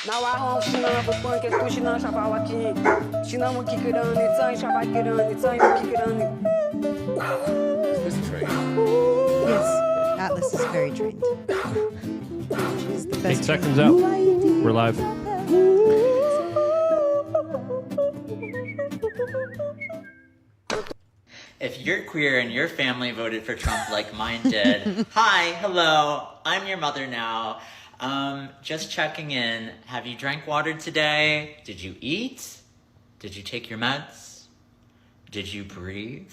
Na wahong sinabu punk tu sinan shawaki sinamu kikirani tsai shavakirani tsai kikirani. This train. Yes, Atlas is very trained. She's the best. 8 seconds out. We're live. If you're queer and your family voted for Trump like mine did, hi, hello, I'm your mother now. Just checking in. Have you drank water today? Did you eat? Did you take your meds? Did you breathe?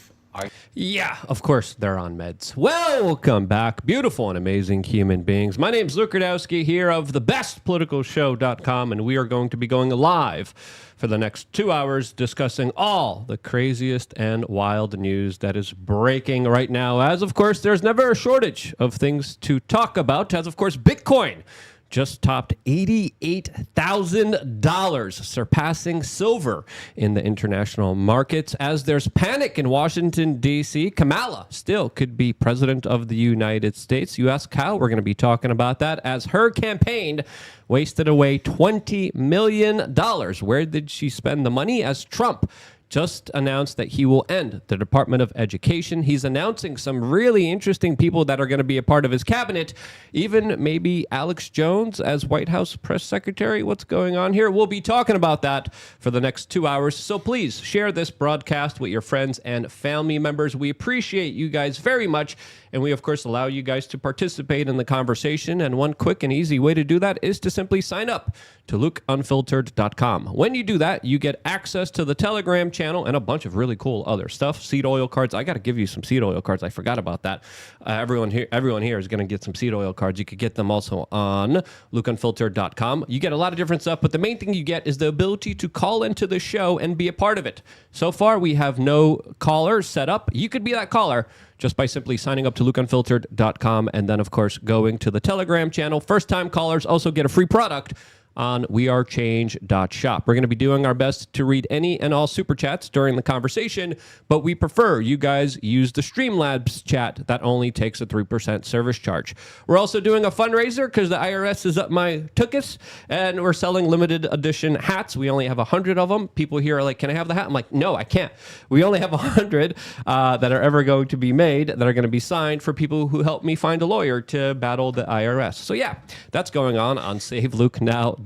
Yeah, of course they're on meds. Welcome back, beautiful and amazing human beings. My name's Luke Rudowski here of thebestpoliticalshow.com, and we are going to be going live for the next 2 hours discussing all the craziest and wild news that is breaking right now. As, of course, there's never a shortage of things to talk about. As, of course, Bitcoin just topped $88,000, surpassing silver in the international markets. As there's panic in Washington, D.C., Kamala still could be president of the United States. You ask how? We're going to be talking about that as her campaign wasted away $20 million. Where did she spend the money? As Trump just announced that he will end the Department of Education. He's announcing some really interesting people that are going to be a part of his cabinet, even maybe Alex Jones as White House press secretary. What's going on here? We'll be talking about that for the next 2 hours. So please share this broadcast with your friends and family members. We appreciate you guys very much. And we, of course, allow you guys to participate in the conversation. And one quick and easy way to do that is to simply sign up to LukeUnfiltered.com. When you do that, you get access to the Telegram channel and a bunch of really cool other stuff. Seed oil cards. I got to give you some seed oil cards. I forgot about that. Everyone here is going to get some seed oil cards. You could get them also on LukeUnfiltered.com. You get a lot of different stuff, but the main thing you get is the ability to call into the show and be a part of it. So far, we have no caller set up. You could be that caller just by simply signing up to LukeUnfiltered.com and then, of course, going to the Telegram channel. First-time callers also get a free product on wearechange.shop. We're going to be doing our best to read any and all super chats during the conversation, but we prefer you guys use the Streamlabs chat. That only takes a 3% service charge. We're also doing a fundraiser because the IRS is up my tuchus, and we're selling limited edition hats. We only have 100 of them. People here are like, can I have the hat? I'm like, no, I can't. We only have 100 that are ever going to be made that are going to be signed for people who helped me find a lawyer to battle the IRS. So yeah, that's going on SaveLukeNow.com.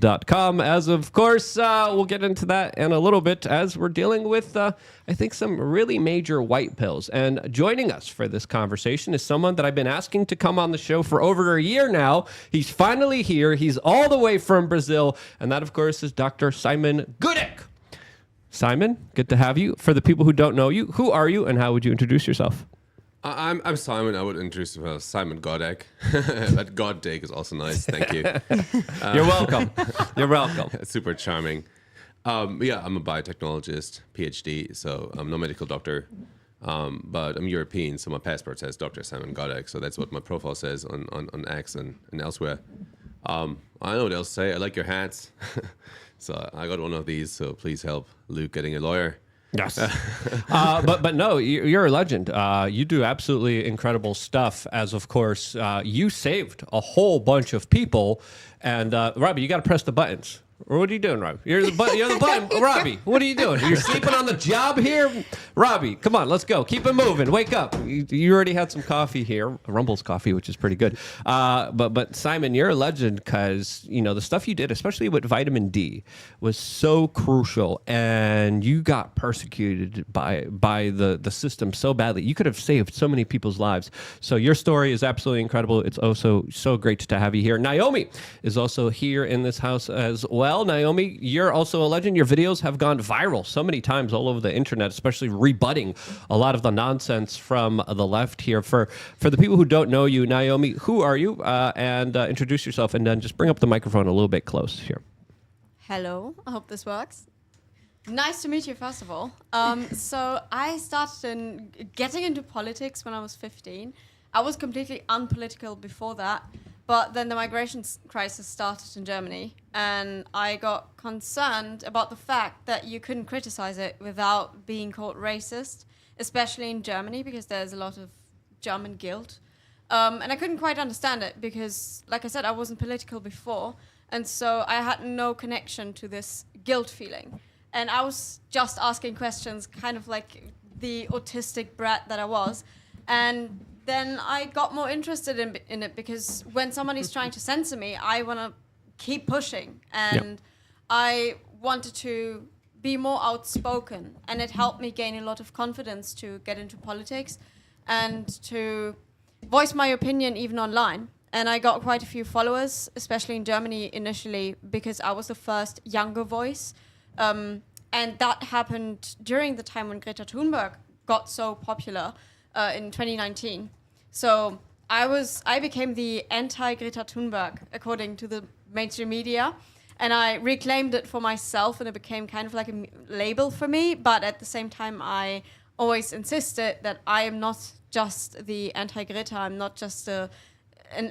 As of course, we'll get into that in a little bit as we're dealing with, I think, some really major white pills. And joining us for this conversation is someone that I've been asking to come on the show for over a year now. He's finally here. He's all the way from Brazil. And that, of course, is Dr. Simon Gudek. Simon, good to have you. For the people who don't know you, who are you and how would you introduce yourself? I'm Simon. I would introduce myself as Simon Godek. But Godek is also nice. Thank you. You're welcome. You're welcome. Super charming. Yeah, I'm a biotechnologist, PhD, so I'm no medical doctor, but I'm European, so my passport says Dr. Simon Godek, so that's what my profile says on X and elsewhere. I don't know what else to say. I like your hats. So I got one of these, so please help Luke getting a lawyer. Yes. but no, you're a legend. You do absolutely incredible stuff, as of course, you saved a whole bunch of people. And Robbie, you got to press the buttons. Or what are you doing, Robbie? You're the button. Robbie, what are you doing? You're sleeping on the job here? Robbie, come on, let's go. Keep it moving. Wake up. You already had some coffee here, Rumble's coffee, which is pretty good. But Simon, you're a legend because, you know, the stuff you did, especially with vitamin D, was so crucial. And you got persecuted by the system so badly. You could have saved so many people's lives. So your story is absolutely incredible. It's also so great to have you here. Naomi is also here in this house as well. Naomi, you're also a legend. Your videos have gone viral so many times all over the internet, especially rebutting a lot of the nonsense from the left here. For the people who don't know you, Naomi, who are you? And introduce yourself, and then just bring up the microphone a little bit close here. Hello, I hope this works. Nice to meet you, first of all. So I started getting into politics when I was 15. I was completely unpolitical before that. But then the migration crisis started in Germany, and I got concerned about the fact that you couldn't criticize it without being called racist, especially in Germany, because there's a lot of German guilt. And I couldn't quite understand it because, like I said, I wasn't political before. And so I had no connection to this guilt feeling. And I was just asking questions, kind of like the autistic brat that I was. And then I got more interested in it because when somebody's trying to censor me, I want to keep pushing. And I wanted to be more outspoken. And it helped me gain a lot of confidence to get into politics and to voice my opinion even online. And I got quite a few followers, especially in Germany initially, because I was the first younger voice. And that happened during the time when Greta Thunberg got so popular in 2019. So I became the anti-Greta Thunberg, according to the mainstream media. And I reclaimed it for myself, and it became kind of like a label for me. But at the same time, I always insisted that I am not just the anti-Greta. I'm not just an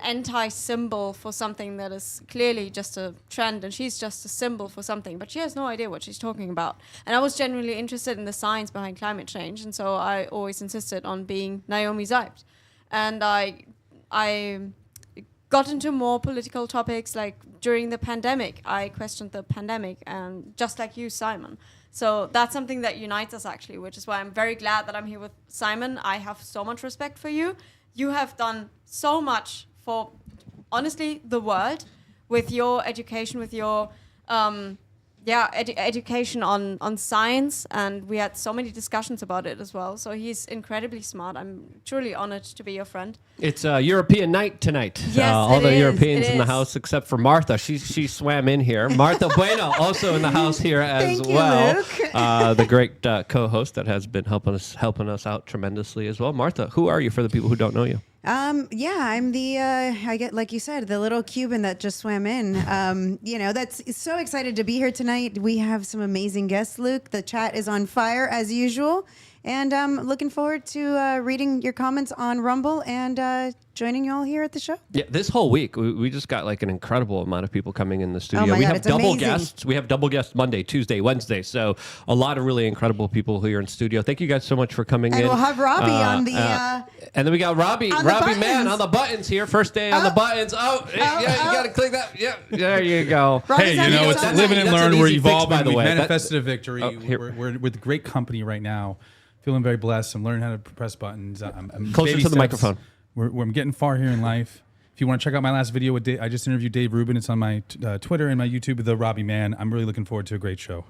anti-symbol for something that is clearly just a trend, and she's just a symbol for something, but she has no idea what she's talking about. And I was genuinely interested in the science behind climate change, and so I always insisted on being Naomi Zeibt. And I got into more political topics, like during the pandemic. I questioned the pandemic, and just like you, Simon. So that's something that unites us, actually, which is why I'm very glad that I'm here with Simon. I have so much respect for you. You have done so much for, honestly, the world with your education, with your education on science, and we had so many discussions about it as well. So he's incredibly smart. I'm truly honored to be your friend. It's European night tonight. Yes, all the is. Europeans It in the is. house except for Martha. She swam in here. Martha Bueno also in the house here as Thank you, well. Luke. The great co-host that has been helping us out tremendously as well. Martha, who are you for the people who don't know you? I'm the I get, like you said, the little Cuban that just swam in. That's so excited to be here tonight. We have some amazing guests, Luke. The chat is on fire as usual, and I'm looking forward to reading your comments on Rumble and joining you all here at the show. Yeah, this whole week we just got like an incredible amount of people coming in the studio. my We God, have it's double amazing. guests. We have double guests Monday, Tuesday, Wednesday. So a lot of really incredible people here in studio. Thank you guys so much for coming in. And we'll have Robbie on the. And then we got Robbie on the Man buttons. on the buttons here. First day on the buttons. You got to click that. Yeah, there you go. Robbie's Hey, on the it's outside. live and That's learn. an We're easy fix, evolving. by the We've way. manifested a victory. Here. We're with a great company right now. Feeling very blessed. I'm learning how to press buttons. I'm Closer baby to the steps. microphone. I'm getting far here in life. If you want to check out my last video with Dave, I just interviewed Dave Rubin. It's on my Twitter and my YouTube, The Robbie Man. I'm really looking forward to a great show.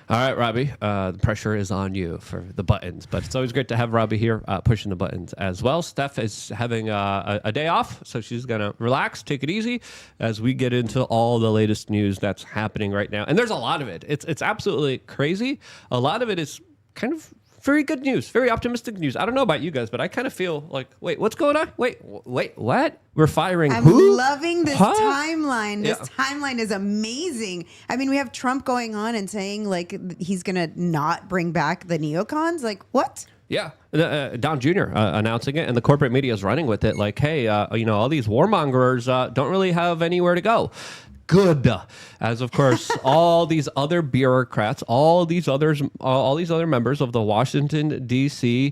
All right, Robbie. The pressure is on you for the buttons, but it's always great to have Robbie here pushing the buttons as well. Steph is having a day off, so she's going to relax, take it easy as we get into all the latest news that's happening right now. And there's a lot of it. It's absolutely crazy. A lot of it is kind of very good news, very optimistic news. I don't know about you guys, but I kind of feel like, wait, what's going on? Wait, what? We're firing I'm who? loving this Huh? timeline. This Yeah. timeline is amazing. I mean, we have Trump going on and saying like he's gonna not bring back the neocons. Like what? Yeah, Don Jr. Announcing it, and the corporate media is running with it. Like, hey, all these warmongers don't really have anywhere to go. Good, as of course all these other bureaucrats, all these other members of the Washington D.C.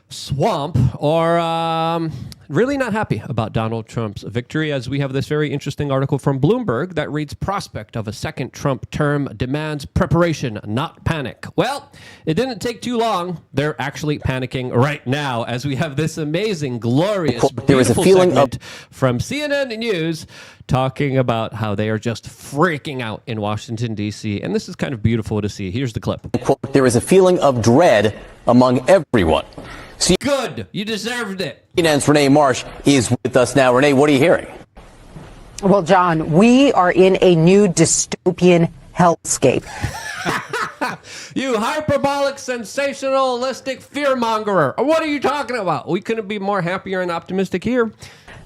swamp are really not happy about Donald Trump's victory, as we have this very interesting article from Bloomberg that reads, prospect of a second Trump term demands preparation, not panic. Well, it didn't take too long. They're actually panicking right now, as we have this amazing, glorious, There is a beautiful feeling segment from CNN News talking about how they are just freaking out in Washington, D.C. And this is kind of beautiful to see. Here's the clip. Quote, there is a feeling of dread among everyone. Good. You deserved it. CNN's Renee Marsh is with us now. Renee, what are you hearing? Well, John, we are in a new dystopian hellscape. You hyperbolic, sensationalistic fearmongerer. What are you talking about? We couldn't be more happier and optimistic here.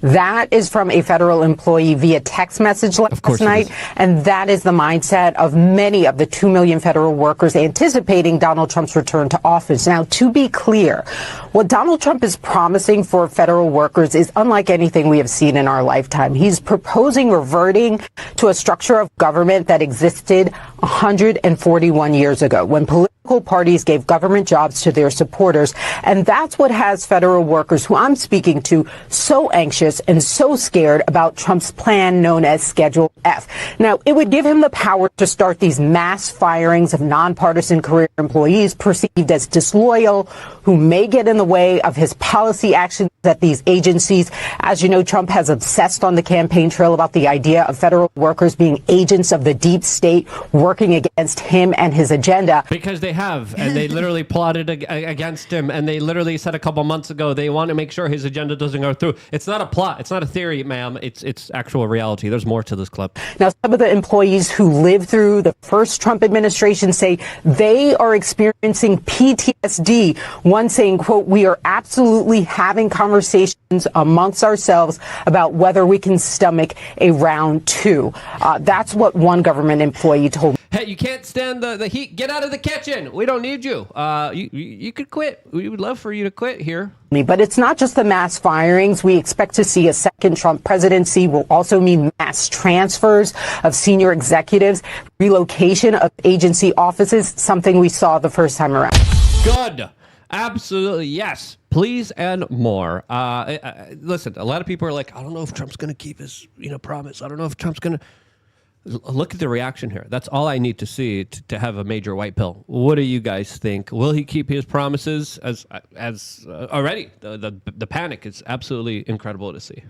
That is from a federal employee via text message last night. And that is the mindset of many of the 2 million federal workers anticipating Donald Trump's return to office. Now, to be clear, what Donald Trump is promising for federal workers is unlike anything we have seen in our lifetime. He's proposing reverting to a structure of government that existed 141 years ago when political parties gave government jobs to their supporters. And that's what has federal workers who I'm speaking to so anxious and so scared about Trump's plan known as Schedule F. Now, it would give him the power to start these mass firings of nonpartisan career employees perceived as disloyal, who may get in the way of his policy actions at these agencies. As you know, Trump has obsessed on the campaign trail about the idea of federal workers being agents of the deep state working against him and his agenda. Because they have, and they literally plotted against him, and they literally said a couple months ago they want to make sure his agenda doesn't go through. It's not a plot. It's not a theory, ma'am. It's actual reality. There's more to this clip. Now, some of the employees who lived through the first Trump administration say they are experiencing PTSD. One saying, quote, "We are absolutely having conversations amongst ourselves about whether we can stomach a round two." That's what one government employee told me. Hey, you can't stand the heat. Get out of the kitchen. We don't need you. You could quit. We would love for you to quit here. But it's not just the mass firings. We expect to see a second Trump presidency will also mean mass transfers of senior executives, relocation of agency offices, something we saw the first time around. Good. Absolutely. Yes. Please and more. Listen, a lot of people are like, I don't know if Trump's going to keep his promise. I don't know if Trump's going to. Look at the reaction here. That's all I need to see to have a major white pill. What do you guys think? Will he keep his promises? As already, the panic is absolutely incredible to see.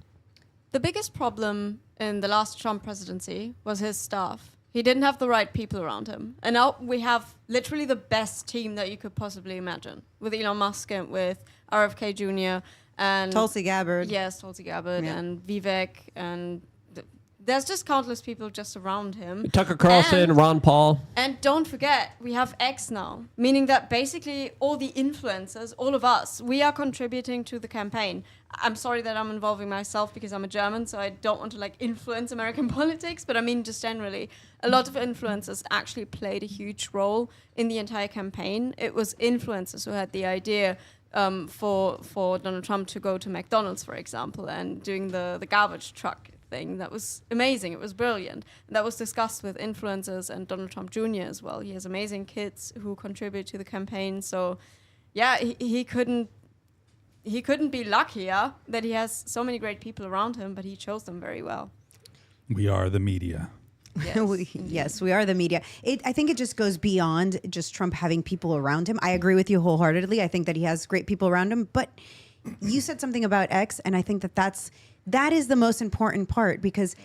The biggest problem in the last Trump presidency was his staff. He didn't have the right people around him. And now we have literally the best team that you could possibly imagine with Elon Musk and with RFK Jr. and Tulsi Gabbard. Yes, Tulsi Gabbard Yeah. and Vivek and there's just countless people just around him. Tucker Carlson, Ron Paul. And don't forget, we have X now, meaning that basically all the influencers, all of us, we are contributing to the campaign. I'm sorry that I'm involving myself because I'm a German, so I don't want to influence American politics, but I mean just generally, a lot of influencers actually played a huge role in the entire campaign. It was influencers who had the idea for Donald Trump to go to McDonald's, for example, and doing the garbage truck thing. That was amazing. It was brilliant. And that was discussed with influencers and Donald Trump Jr. as well. He has amazing kids who contribute to the campaign. So, yeah, he couldn't be luckier that he has so many great people around him, but he chose them very well. We are the media. Yes, we are the media. I think it just goes beyond just Trump having people around him. I agree with you wholeheartedly. I think that he has great people around him. But you said something about X, and I think that is the most important part because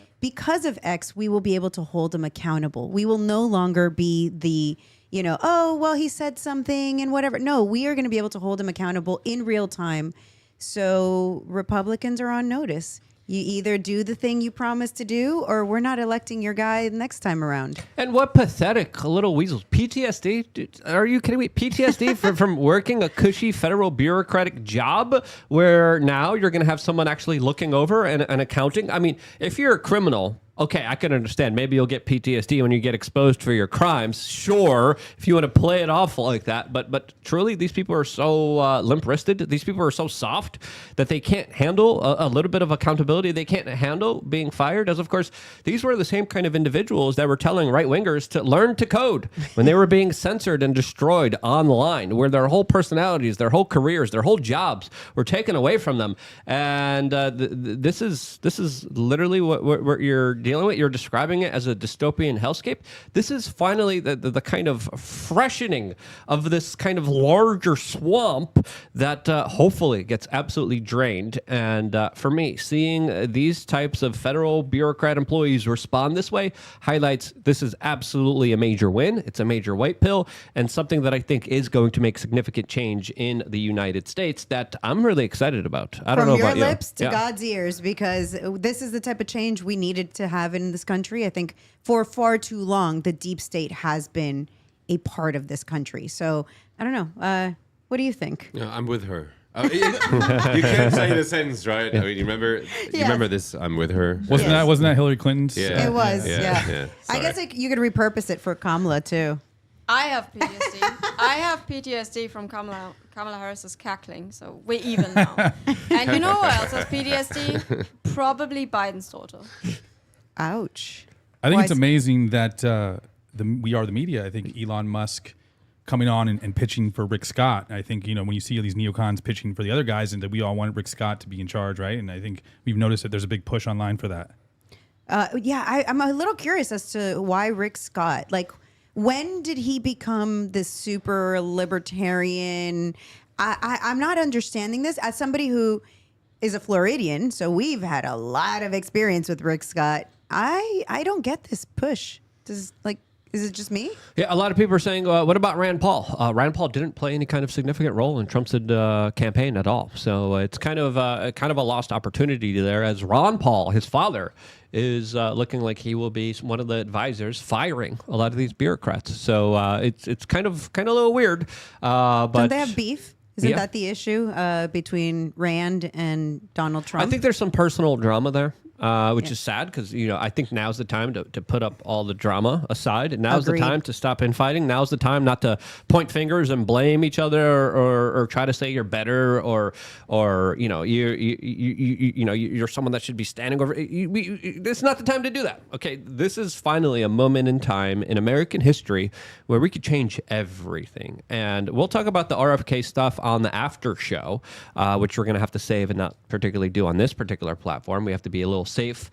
of X, we will be able to hold him accountable. We will no longer be the, he said something and whatever. No, we are going to be able to hold him accountable in real time. So Republicans are on notice. You either do the thing you promised to do or we're not electing your guy next time around. And what pathetic little weasels. PTSD? Dude, are you kidding me? PTSD from working a cushy federal bureaucratic job where now you're going to have someone actually looking over and accounting? I mean, if you're a criminal, okay, I can understand. Maybe you'll get PTSD when you get exposed for your crimes. Sure, if you want to play it off like that. But truly, these people are so limp-wristed. These people are so soft that they can't handle a little bit of accountability. They can't handle being fired. As, of course, these were the same kind of individuals that were telling right-wingers to learn to code when they were being censored and destroyed online, where their whole personalities, their whole careers, their whole jobs were taken away from them. And this is literally what you're dealing with. You're describing it as a dystopian hellscape. This is finally the kind of freshening of this kind of larger swamp that hopefully gets absolutely drained. And for me, seeing these types of federal bureaucrat employees respond this way highlights this is absolutely a major win. It's a major white pill and something that I think is going to make significant change in the United States that I'm really excited about. I don't know about you. From your lips to God's ears, because this is the type of change we needed to have in this country. I think for far too long, the deep state has been a part of this country. So I don't know. What do you think? Yeah, I'm with her. You can't say the sentence, right? I mean, you remember this? I'm with her. Wasn't that Hillary Clinton's? It was, yeah. I Sorry. guess you could repurpose it for Kamala too. I have PTSD. I have PTSD from Kamala Harris's cackling, so we're even now. And you know who else has PTSD? Probably Biden's daughter. Ouch. I think Why it's is- amazing that we are the media. I think Elon Musk coming on and pitching for Rick Scott. I think, when you see all these neocons pitching for the other guys, and that we all want Rick Scott to be in charge, right? And I think we've noticed that there's a big push online for that. I'm a little curious as to why Rick Scott. Like, when did he become this super libertarian? I'm not understanding this. As somebody who is a Floridian, so we've had a lot of experience with Rick Scott. I don't get this push. Is it just me? Yeah, a lot of people are saying, what about Rand Paul? Rand Paul didn't play any kind of significant role in Trump's campaign at all. So it's kind of a lost opportunity there, as Ron Paul, his father, is looking like he will be one of the advisors firing a lot of these bureaucrats. So it's kind of a little weird. But Don't they have beef? Isn't Yeah. that the issue between Rand and Donald Trump? I think there's some personal drama there. Which is sad because, I think now's the time to put up all the drama aside. And now's Agreed. the time to stop infighting. Now's the time not to point fingers and blame each other or try to say you're better or you're someone that should be standing over. This is not the time to do that. Okay, this is finally a moment in time in American history where we could change everything. And we'll talk about the RFK stuff on the after show, which we're going to have to save and not particularly do on this particular platform. We have to be a little safe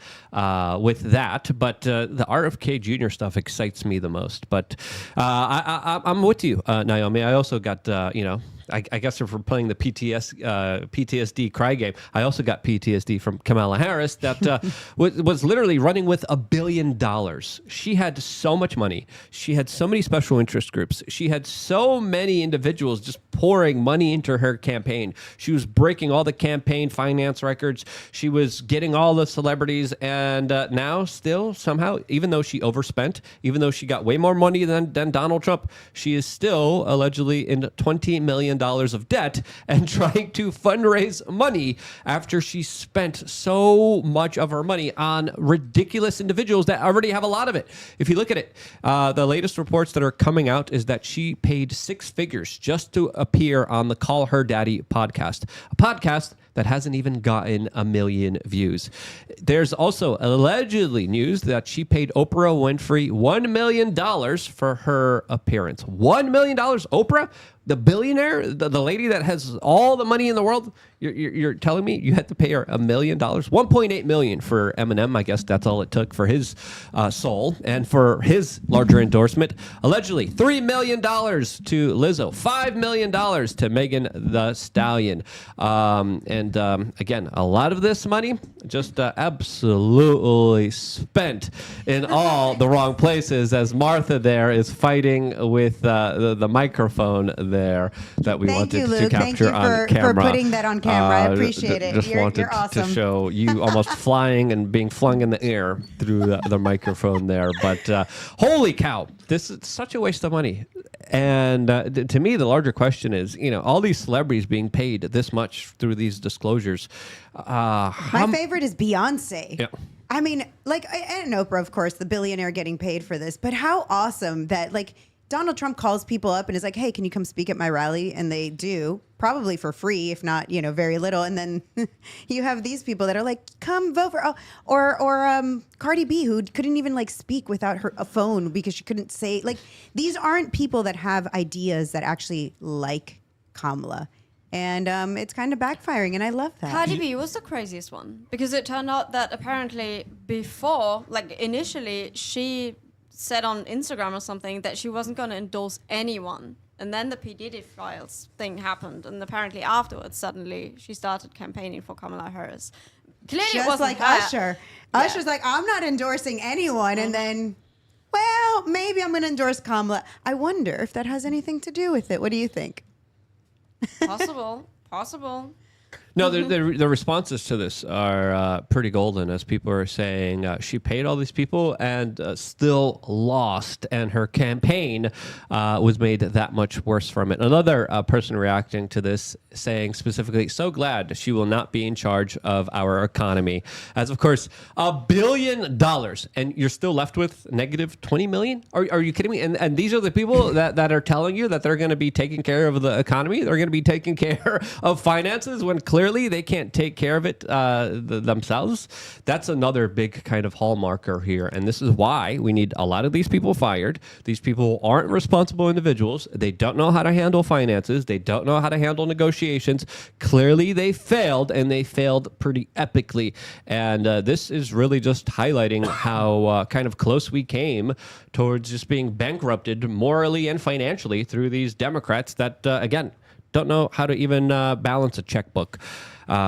with that, but the RFK Jr. stuff excites me the most. But I'm with you, Naomi. I also got I guess if we're playing the PTSD cry game, I also got PTSD from Kamala Harris that was literally running with $1 billion. She had so much money. She had so many special interest groups. She had so many individuals just pouring money into her campaign. She was breaking all the campaign finance records. She was getting all the celebrities. And now still somehow, even though she overspent, even though she got way more money than Donald Trump, she is still allegedly in $20 million of debt and trying to fundraise money after she spent so much of her money on ridiculous individuals that already have a lot of it. If you look at it, the latest reports that are coming out is that she paid 6 figures just to appear on the Call Her Daddy podcast, a podcast that hasn't even gotten 1 million views. There's also allegedly news that she paid Oprah Winfrey $1 million for her appearance. $1 million? Oprah? The billionaire? The lady that has all the money in the world? You're telling me you had to pay her $1 million? $1.8 million for Eminem. I guess that's all it took for his soul and for his larger endorsement. Allegedly, $3 million to Lizzo. $5 million to Megan Thee Stallion. Again, a lot of this money just absolutely spent in all the wrong places, as Martha there is fighting with the microphone there that we Thank wanted you, to Luke. capture Thank you on camera. for putting that on camera. I appreciate it. Just wanted You're awesome. to show you almost flying and being flung in the air through the microphone there. But holy cow, this is such a waste of money. And to me, the larger question is, all these celebrities being paid this much through these disclosures. My favorite is Beyonce. Yeah. I mean, and Oprah, of course, the billionaire getting paid for this. But how awesome that, Donald Trump calls people up and is like, hey, can you come speak at my rally? And they do, probably for free, if not, very little. And then you have these people that are like, come vote for, or Cardi B, who couldn't even speak without a phone because she couldn't say, these aren't people that have ideas that actually like Kamala. And it's kind of backfiring, and I love that. Cardi B was the craziest one because it turned out that apparently before, initially, she said on Instagram or something that she wasn't going to endorse anyone. And then the P. Diddy files thing happened. And apparently afterwards, suddenly, she started campaigning for Kamala Harris. Clearly it Just wasn't like her. Usher. Yeah. Usher's like, I'm not endorsing anyone. And then, well, maybe I'm going to endorse Kamala. I wonder if that has anything to do with it. What do you think? Possible. No, the responses to this are pretty golden, as people are saying she paid all these people and still lost, and her campaign was made that much worse from it. Another person reacting to this saying specifically, so glad she will not be in charge of our economy. As of course, $1 billion, and you're still left with negative 20 million? Are you kidding me? And these are the people that are telling you that they're going to be taking care of the economy, they're going to be taking care of finances when clearly they can't take care of it themselves. That's another big kind of hallmarker here. And this is why we need a lot of these people fired. These people aren't responsible individuals. They don't know how to handle finances. They don't know how to handle negotiations. Clearly they failed, and they failed pretty epically. And this is really just highlighting how kind of close we came towards just being bankrupted morally and financially through these Democrats that, again, don't know how to even balance a checkbook,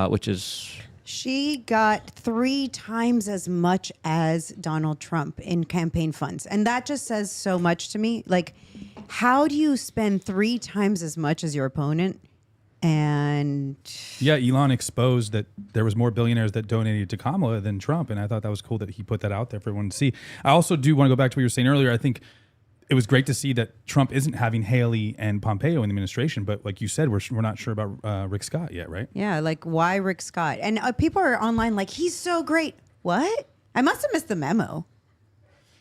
which is... She got 3 times as much as Donald Trump in campaign funds. And that just says so much to me. Like, how do you spend 3 times as much as your opponent? And yeah, Elon exposed that there was more billionaires that donated to Kamala than Trump. And I thought that was cool that he put that out there for everyone to see. I also do want to go back to what you were saying earlier. I think it was great to see that Trump isn't having Haley and Pompeo in the administration, but like you said, we're not sure about Rick Scott yet, right? yeah, like why Rick Scott? And people are online like, he's so great. What? I must have missed the memo.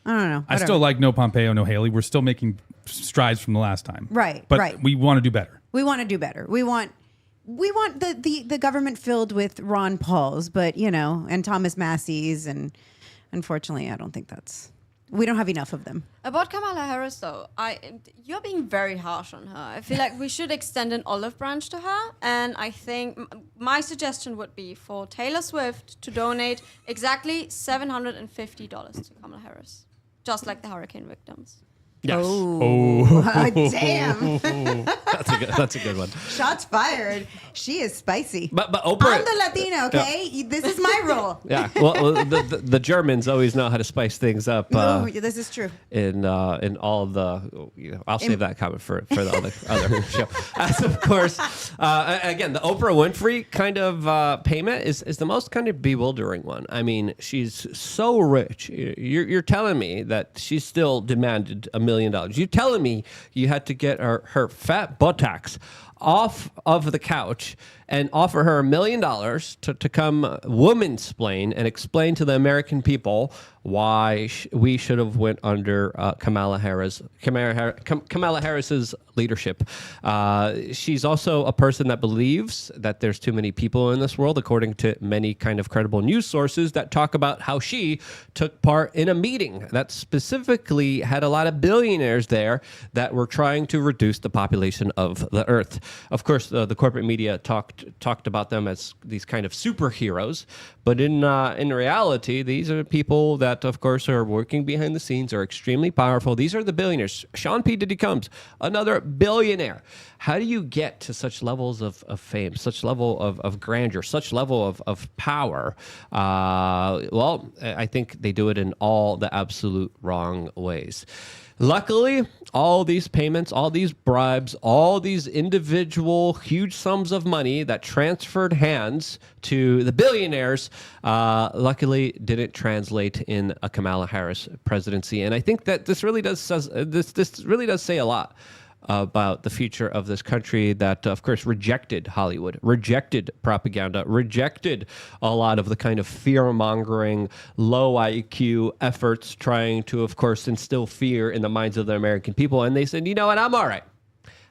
I don't know. I still like no Pompeo, no Haley. We're still making strides from the last time. Right, But right. we want to do better. We want to do better. We want the government filled with Ron Pauls, but and Thomas Massey's, and unfortunately, I don't think we don't have enough of them. About Kamala Harris, though, you're being very harsh on her. I feel like we should extend an olive branch to her, and I think my suggestion would be for Taylor Swift to donate exactly $750 to Kamala Harris, just like the hurricane victims. Yes. Oh, damn. That's a good one. Shots fired. She is spicy. But Oprah... I'm the Latina, okay? Yeah. This is my role. Yeah. Well, the Germans always know how to spice things up. This is true. In all of the... I'll save that comment for the other show. As of course, again, the Oprah Winfrey kind of payment is the most kind of bewildering one. I mean, she's so rich. You're telling me that she still demanded $1 million. You're telling me you had to get her fat buttocks off of the couch and offer her $1 million to come woman-splain and explain to the American people why we should have went under Kamala Harris's leadership. She's also a person that believes that there's too many people in this world, according to many kind of credible news sources that talk about how she took part in a meeting that specifically had a lot of billionaires there that were trying to reduce the population of the earth. Of course, the corporate media talked about them as these kind of superheroes, but in reality, these are people that, of course, are working behind the scenes, are extremely powerful. These are the billionaires. Sean P. Diddy Combs, another billionaire. How do you get to such levels of fame, such level of grandeur, such level of power? Well, I think they do it in all the absolute wrong ways. Luckily, all these payments, all these bribes, all these individual huge sums of money that transferred hands to the billionaires, luckily didn't translate in a Kamala Harris presidency. And I think that this really does say a lot about the future of this country that, of course, rejected Hollywood, rejected propaganda, rejected a lot of the kind of fear-mongering, low IQ efforts trying to, of course, instill fear in the minds of the American people. And they said, you know what, I'm all right.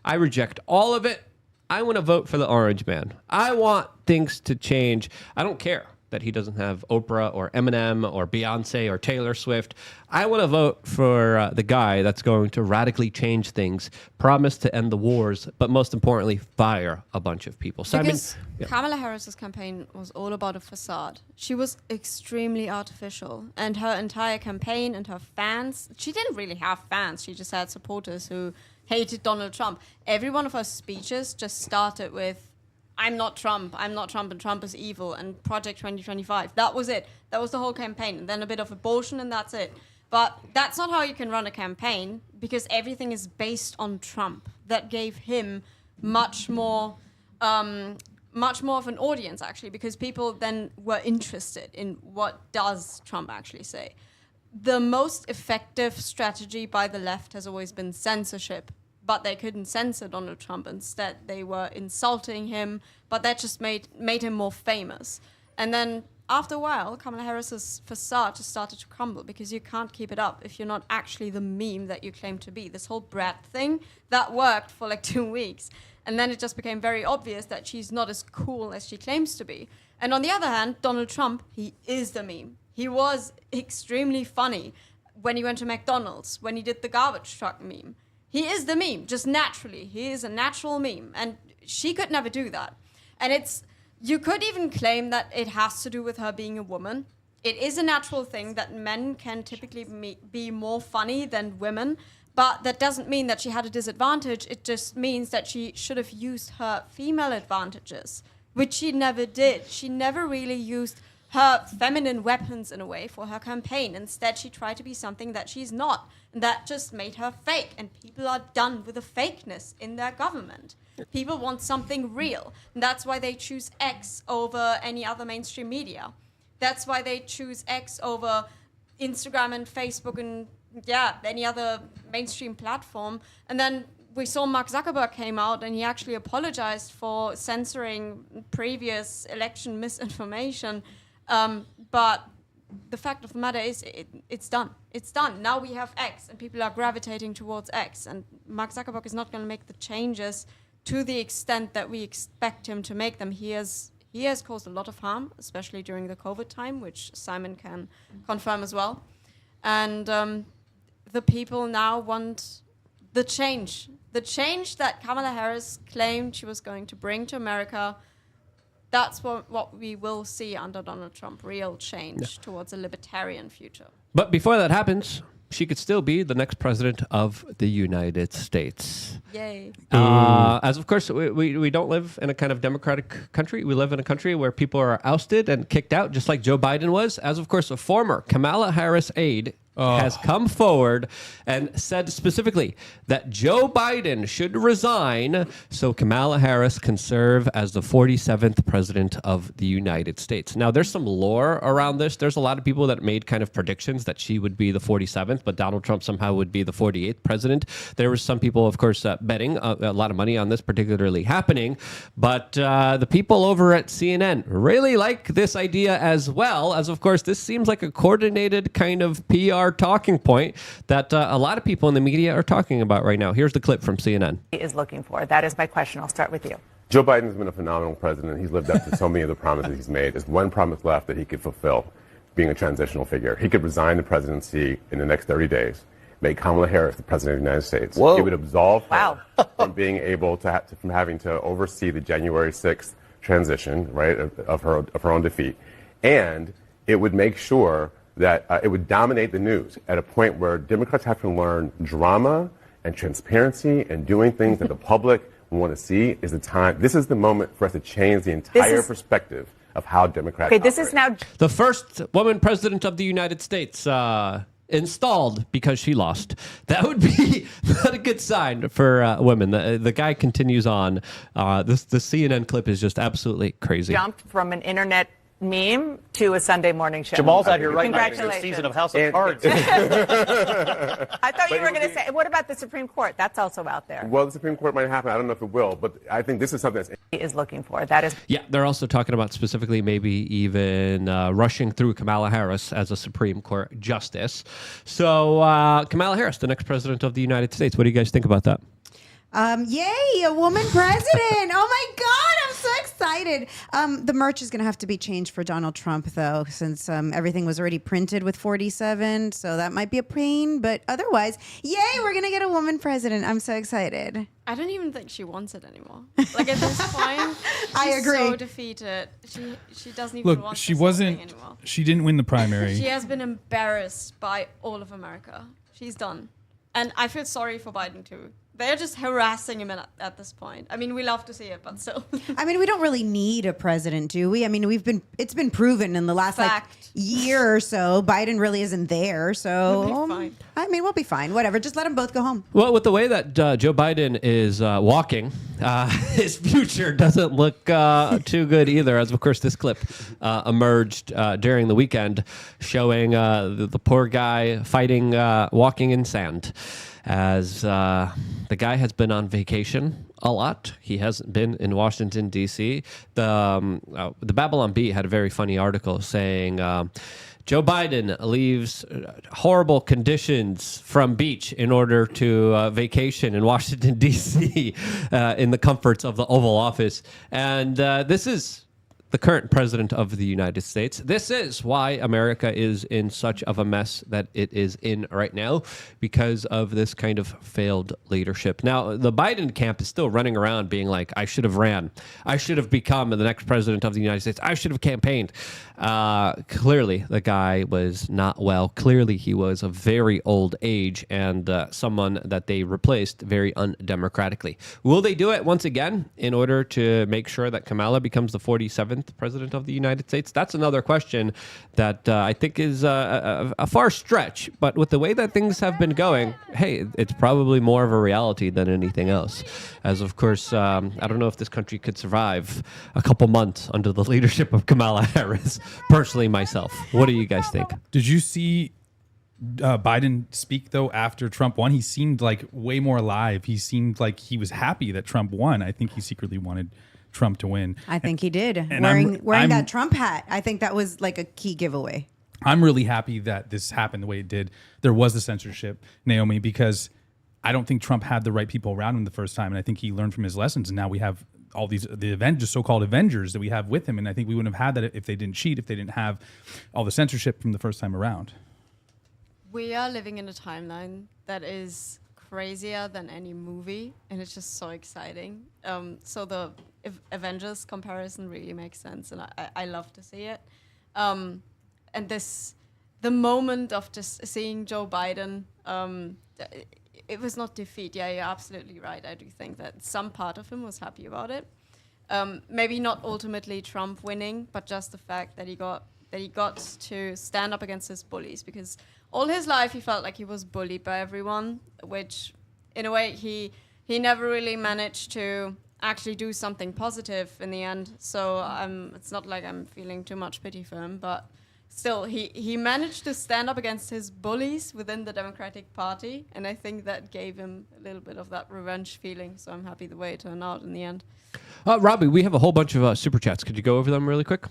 I reject all of it. I want to vote for the orange man. I want things to change. I don't care that he doesn't have Oprah or Eminem or Beyonce or Taylor Swift. I want to vote for the guy that's going to radically change things, promise to end the wars, but most importantly, fire a bunch of people. So, because Kamala Harris's campaign was all about a facade. She was extremely artificial, and her entire campaign and her fans, she didn't really have fans. She just had supporters who hated Donald Trump. Every one of her speeches just started with, I'm not Trump, and Trump is evil, and Project 2025. That was it. That was the whole campaign. And then a bit of abortion, and that's it. But that's not how you can run a campaign, because everything is based on Trump. That gave him much more much more of an audience, actually, because people then were interested in what does Trump actually say. The most effective strategy by the left has always been censorship, but they couldn't censor Donald Trump. Instead, they were insulting him, but that just made him more famous. And then after a while, Kamala Harris's facade just started to crumble because you can't keep it up if you're not actually the meme that you claim to be. This whole brat thing, that worked for like 2 weeks. And then it just became very obvious that she's not as cool as she claims to be. And on the other hand, Donald Trump, he is the meme. He was extremely funny when he went to McDonald's, when he did the garbage truck meme. He is the meme, just naturally. He is a natural meme. And she could never do that. And you could even claim that it has to do with her being a woman. It is a natural thing that men can typically be more funny than women. But that doesn't mean that she had a disadvantage. It just means that she should have used her female advantages, which she never did. She never really used her feminine weapons in a way for her campaign. Instead, she tried to be something that she's not. And that just made her fake. And people are done with the fakeness in their government. People want something real. And that's why they choose X over any other mainstream media. That's why they choose X over Instagram and Facebook and any other mainstream platform. And then we saw Mark Zuckerberg came out and he actually apologized for censoring previous election misinformation. But the fact of the matter is it's done. It's done. Now we have X and people are gravitating towards X. And Mark Zuckerberg is not going to make the changes to the extent that we expect him to make them. He has caused a lot of harm, especially during the COVID time, which Simon can confirm as well. And the people now want the change that Kamala Harris claimed she was going to bring to America. That's what we will see under Donald Trump, real change towards a libertarian future. But before that happens, she could still be the next president of the United States. Yay. As of course, we don't live in a kind of democratic country. We live in a country where people are ousted and kicked out, just like Joe Biden was. As of course, a former Kamala Harris aide has come forward and said specifically that Joe Biden should resign so Kamala Harris can serve as the 47th president of the United States. Now, there's some lore around this. There's a lot of people that made kind of predictions that she would be the 47th, but Donald Trump somehow would be the 48th president. There were some people, of course, betting a lot of money on this particularly happening, but the people over at CNN really like this idea as well, as of course, this seems like a coordinated kind of PR talking point that a lot of people in the media are talking about right now. Here's the clip from CNN. He is looking for. That is my question. I'll start with you. Joe Biden has been a phenomenal president. He's lived up to so many of the promises he's made. There's one promise left that he could fulfill, being a transitional figure. He could resign the presidency in the next 30 days, make Kamala Harris the president of the United States. Whoa. It would absolve her from being able to from having to oversee the January 6th transition, right, of her own defeat. And it would make sure that it would dominate the news at a point where Democrats have to learn drama and transparency and doing things that the public want to see is the time. This is the moment for us to change the entire perspective of how Democrats operate. This is now the first woman president of the United States installed because she lost. That would be not a good sign for women. The guy continues on. The CNN clip is just absolutely crazy. Jumped from an internet meme to a Sunday morning show. Jamal's out here right now. Congratulations. Season of House of Cards. I thought you were going to say, what about the Supreme Court? That's also out there. Well, the Supreme Court might happen. I don't know if it will, but I think this is something that's He is looking for. That is. Yeah, they're also talking about specifically maybe even rushing through Kamala Harris as a Supreme Court justice. So Kamala Harris, the next president of the United States. What do you guys think about that? Yay, a woman president. Oh my God, I'm so excited. The merch is going to have to be changed for Donald Trump, though, since everything was already printed with 47. So that might be a pain. But otherwise, yay, we're going to get a woman president. I'm so excited. I don't even think she wants it anymore. Like at this point, I she's agree. so defeated. She doesn't even want she this whole wasn't. thing anymore. She didn't win the primary. She has been embarrassed by all of America. She's done. And I feel sorry for Biden too. They're just harassing him at this point. I mean, we love to see it, but still. I mean, we don't really need a president, do we? I mean, it's been proven in the last year or so, Biden really isn't there. So, We'll be fine. I mean, we'll be fine. Whatever. Just let them both go home. Well, with the way that Joe Biden is walking, his future doesn't look too good either. As of course, this clip emerged during the weekend, showing the poor guy fighting, walking in sand. As the guy has been on vacation a lot. He hasn't been in Washington, D.C. The Babylon Bee had a very funny article saying Joe Biden leaves horrible conditions from beach in order to vacation in Washington, D.C. In the comforts of the Oval Office. And this is the current president of the United States. This is why America is in such of a mess that it is in right now, because of this kind of failed leadership. Now, the Biden camp is still running around being like, I should have ran. I should have become the next president of the United States. I should have campaigned. Clearly, the guy was not well. Clearly, he was of very old age and someone that they replaced very undemocratically. Will they do it once again in order to make sure that Kamala becomes the 47th president of the United States? That's another question that I think is a far stretch. But with the way that things have been going, hey, it's probably more of a reality than anything else. As of course, I don't know if this country could survive a couple months under the leadership of Kamala Harris. Personally, myself. What do you guys think? Did you see Biden speak, though, after Trump won? He seemed like way more alive. He seemed like he was happy that Trump won. I think he secretly wanted Trump to win. I think he did. And Wearing that Trump hat, I think that was like a key giveaway. I'm really happy that this happened the way it did. There was the censorship, Naomi, because I don't think Trump had the right people around him the first time, and I think he learned from his lessons, and now we have all these so-called Avengers that we have with him, and I think we wouldn't have had that if they didn't cheat, if they didn't have all the censorship from the first time around. We are living in a timeline that is crazier than any movie, and it's just so exciting. So the Avengers comparison really makes sense, and I love to see it. And the moment of just seeing Joe Biden, it was not defeat. Yeah, you're absolutely right. I do think that some part of him was happy about it. Maybe not ultimately Trump winning, but just the fact that he got to stand up against his bullies, because all his life he felt like he was bullied by everyone, which in a way he never really managed to actually do something positive in the end. So it's not like I'm feeling too much pity for him, but still, he managed to stand up against his bullies within the Democratic Party, and I think that gave him a little bit of that revenge feeling, so I'm happy the way it turned out in the end. Robbie, we have a whole bunch of super chats. Could you go over them really quick?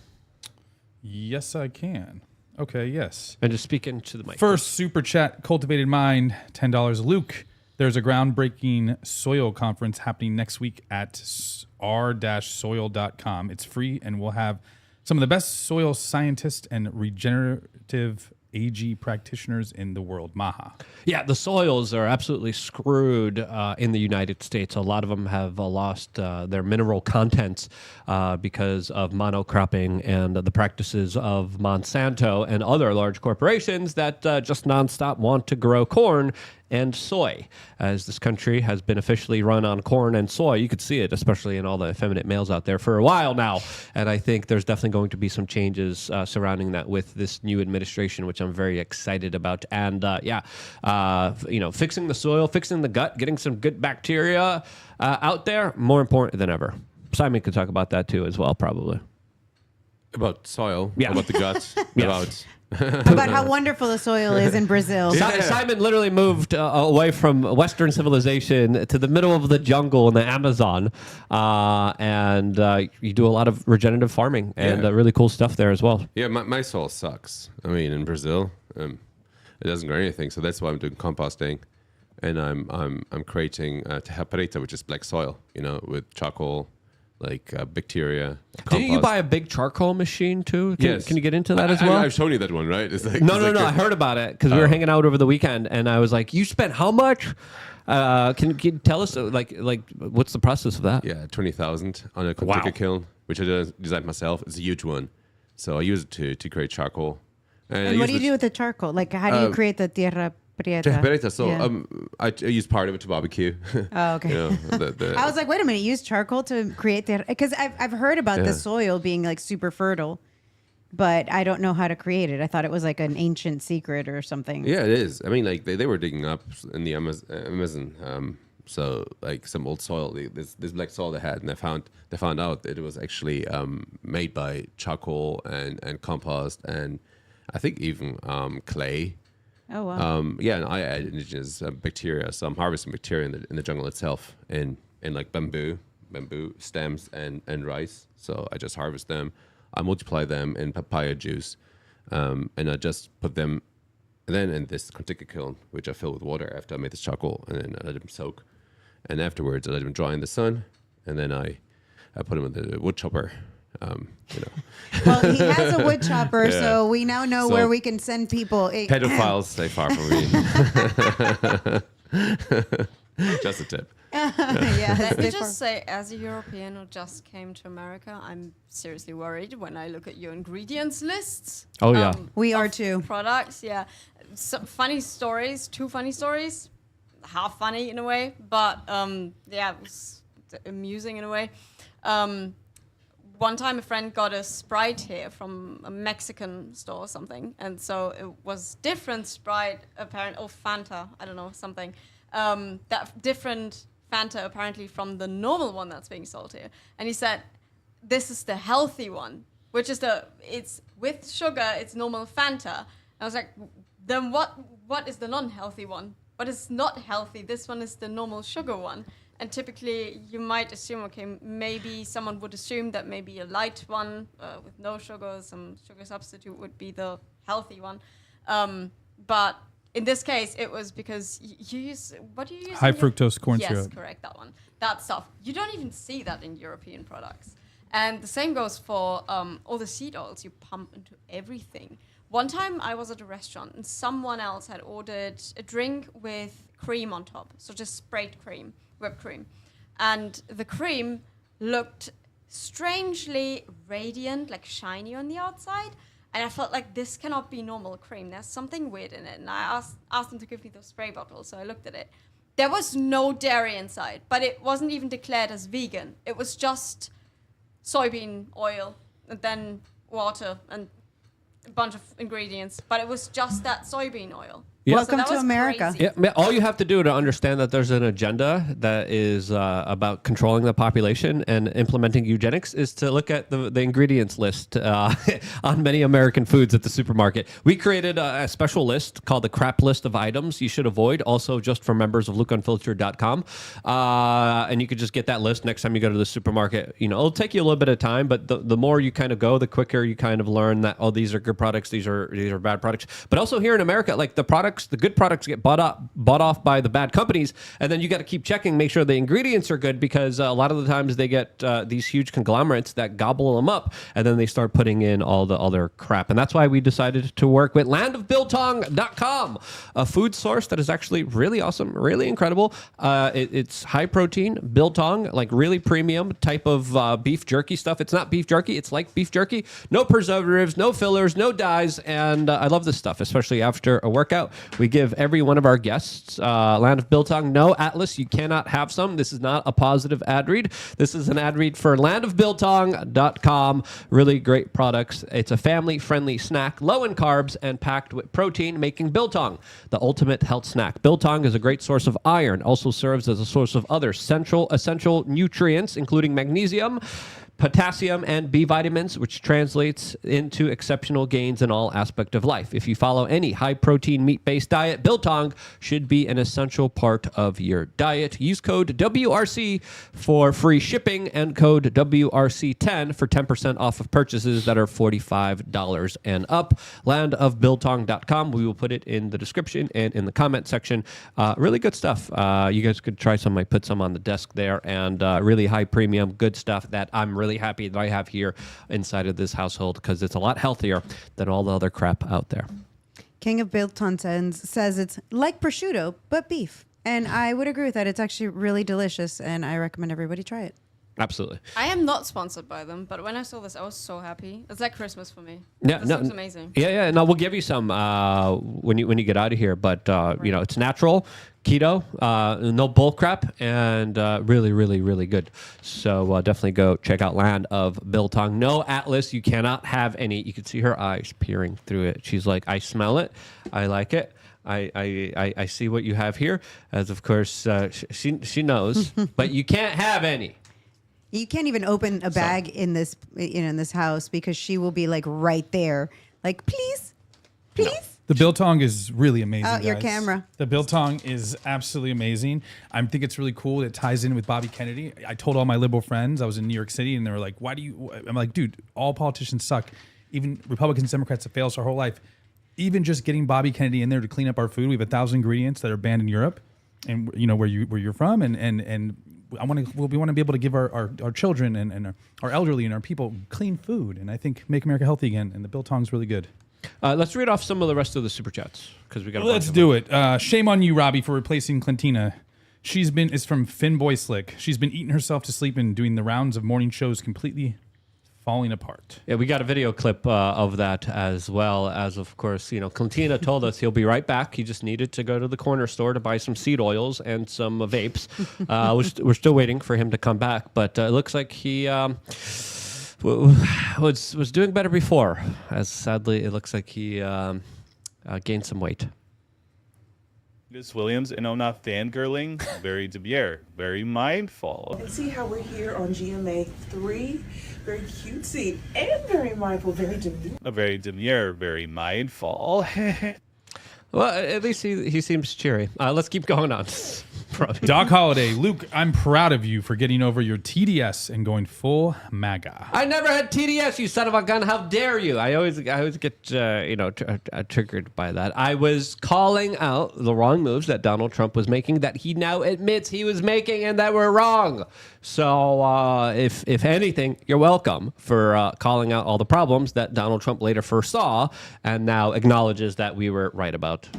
Yes, I can. Okay, yes. And just speak into the mic. First super chat, Cultivated Mind, $10. Luke, there's a groundbreaking soil conference happening next week at r-soil.com. It's free, and we'll have some of the best soil scientists and regenerative AG practitioners in the world. Maha. Yeah, the soils are absolutely screwed in the United States. A lot of them have lost their mineral contents because of monocropping and the practices of Monsanto and other large corporations that just nonstop want to grow corn and soy. As this country has been officially run on corn and soy, you could see it, especially in all the effeminate males out there for a while now. And I think there's definitely going to be some changes surrounding that with this new administration, which I'm very excited about. And fixing the soil, fixing the gut, getting some good bacteria out there, more important than ever. Simon could talk about that too as well, probably. About soil, yeah. About the gut, yes. About how wonderful the soil is in Brazil. Yeah. Simon literally moved away from Western civilization to the middle of the jungle in the Amazon, and you do a lot of regenerative farming and really cool stuff there as well. Yeah, my soil sucks. I mean, in Brazil, it doesn't grow anything, so that's why I'm doing composting, and I'm creating terra preta, which is black soil, with charcoal. Like bacteria. Didn't you buy a big charcoal machine too? Yes. Can you get into that as well? I've shown you that one, right? It's like, no. I heard about it because we were hanging out over the weekend, and I was like, "You spent how much?" Can you tell us like what's the process of that? Yeah, 20,000 on a Kentucky kiln, which I designed myself. It's a huge one, so I use it to create charcoal. And what do you do with the charcoal? Like, how do you create the tierra Prieta. So I use part of it to barbecue. Oh, okay. I was like, wait a minute, you use charcoal to create that? Because I've heard about the soil being like super fertile, but I don't know how to create it. I thought it was like an ancient secret or something. Yeah, it is. I mean, like they were digging up in the Amazon. So like some old soil, this black soil they had, and they found out that it was actually made by charcoal and compost and I think even clay. Oh wow. And I add indigenous bacteria. So I'm harvesting bacteria in the jungle itself, in like bamboo stems and rice. So I just harvest them. I multiply them in papaya juice, and I just put them then in this contica kiln, which I fill with water after I made this charcoal, and then I let them soak. And afterwards, I let them dry in the sun, and then I put them in the wood chopper. Well, he has a wood chopper, so we now know where we can send people. Pedophiles, stay far from me. Just a tip. Let me just say, as a European who just came to America, I'm seriously worried when I look at your ingredients lists. Oh, yeah. We are too. Products, yeah. Funny stories, 2 funny stories. Half funny in a way, but it was amusing in a way. One time a friend got a Sprite here from a Mexican store or something, and so it was different Sprite, apparently, or Fanta, I don't know, something. That different Fanta apparently from the normal one that's being sold here. And he said, this is the healthy one, which is it's with sugar, it's normal Fanta. I was like, then what is the non-healthy one? But it's not healthy. This one is the normal sugar one. And typically, you might assume, okay, maybe someone would assume that maybe a light one with no sugar, some sugar substitute would be the healthy one. But in this case, it was because you use, what do you use? High fructose corn syrup. Yes, correct, that one. That stuff. You don't even see that in European products. And the same goes for all the seed oils you pump into everything. One time I was at a restaurant and someone else had ordered a drink with cream on top. So just sprayed cream, whipped cream. And the cream looked strangely radiant, like shiny on the outside. And I felt like this cannot be normal cream. There's something weird in it. And I asked them to give me the spray bottle. So I looked at it. There was no dairy inside, but it wasn't even declared as vegan. It was just soybean oil and then water and a bunch of ingredients, but it was just that soybean oil. Yeah. Welcome to America. Crazy. Yeah, all you have to do to understand that there's an agenda that is about controlling the population and implementing eugenics is to look at the ingredients list on many American foods at the supermarket. We created a special list called the crap list of items you should avoid, also just for members of LukeUnfiltered.com. And you could just get that list next time you go to the supermarket. You know, it'll take you a little bit of time, but the more you kind of go, the quicker you kind of learn that, oh, these are good products, these are bad products. But also here in America, like the good products get bought off by the bad companies, and then you got to keep checking, make sure the ingredients are good, because a lot of the times they get these huge conglomerates that gobble them up, and then they start putting in all the other crap. And that's why we decided to work with landofbiltong.com, a food source that is actually really awesome, really incredible. It's high protein biltong, like really premium type of beef jerky stuff. It's not beef jerky, it's like beef jerky. No preservatives, no fillers, no dyes, and I love this stuff, especially after a workout. We give every one of our guests Land of Biltong. No, Atlas, you cannot have some. This is not a positive ad read. This is an ad read for landofbiltong.com. Really great products. It's a family-friendly snack, low in carbs and packed with protein, making biltong the ultimate health snack. Biltong is a great source of iron, also serves as a source of other essential nutrients, including magnesium, potassium, and B vitamins, which translates into exceptional gains in all aspects of life. If you follow any high-protein, meat-based diet, biltong should be an essential part of your diet. Use code WRC for free shipping and code WRC10 for 10% off of purchases that are $45 and up. Landofbiltong.com. We will put it in the description and in the comment section. Really good stuff. You guys could try some. I put some on the desk there, and really high premium, good stuff that I'm really happy that I have here inside of this household, because it's a lot healthier than all the other crap out there. King of Biltong says it's like prosciutto, but beef. And I would agree with that. It's actually really delicious, and I recommend everybody try it. Absolutely. I am not sponsored by them, but when I saw this, I was so happy. It's like Christmas for me. Yeah, This looks amazing. Yeah. No, we'll give you some when you get out of here. But it's natural, keto, no bull crap, and really, really, really good. So definitely go check out Land of Biltong. No Atlas, you cannot have any. You can see her eyes peering through it. She's like, I smell it, I like it. I see what you have here, as of course she knows, but you can't have any. You can't even open a bag in this house because she will be like right there, like please. No. The biltong is really amazing. Oh, your guys. camera. The biltong is absolutely amazing. I think it's really cool. It ties in with Bobby Kennedy. I told all my liberal friends I was in New York City, and they were like, "Why do you?" I'm like, "Dude, all politicians suck. Even Republicans, Democrats have failed us our whole life. Even just getting Bobby Kennedy in there to clean up our food. We have 1,000 ingredients that are banned in Europe, and where you're from, and we want to be able to give our children and our elderly and our people clean food, and I think make America healthy again. And the biltong's really good. Let's read off some of the rest of the super chats because we got. Let's do it. Shame on you, Robbie, for replacing Clintina. It's from Finboy Slick. She's been eating herself to sleep and doing the rounds of morning shows, completely falling apart. Yeah, we got a video clip of that, as well as, of course, Clintina told us he'll be right back. He just needed to go to the corner store to buy some seed oils and some vapes. We're still waiting for him to come back, but it looks like he was doing better before, as sadly it looks like he gained some weight. Miss Williams, and I'm not fangirling, very demure, very mindful. And see how we're here on GMA 3, very cutesy and very mindful, very demure. Very demure, very mindful. Well, at least he seems cheery. Let's keep going on. Doc Holliday, Luke, I'm proud of you for getting over your TDS and going full MAGA. I never had TDS, you son of a gun. How dare you? I always get triggered by that. I was calling out the wrong moves that Donald Trump was making, that he now admits he was making, and that were wrong. So if anything, you're welcome for calling out all the problems that Donald Trump later foresaw and now acknowledges that we were right about.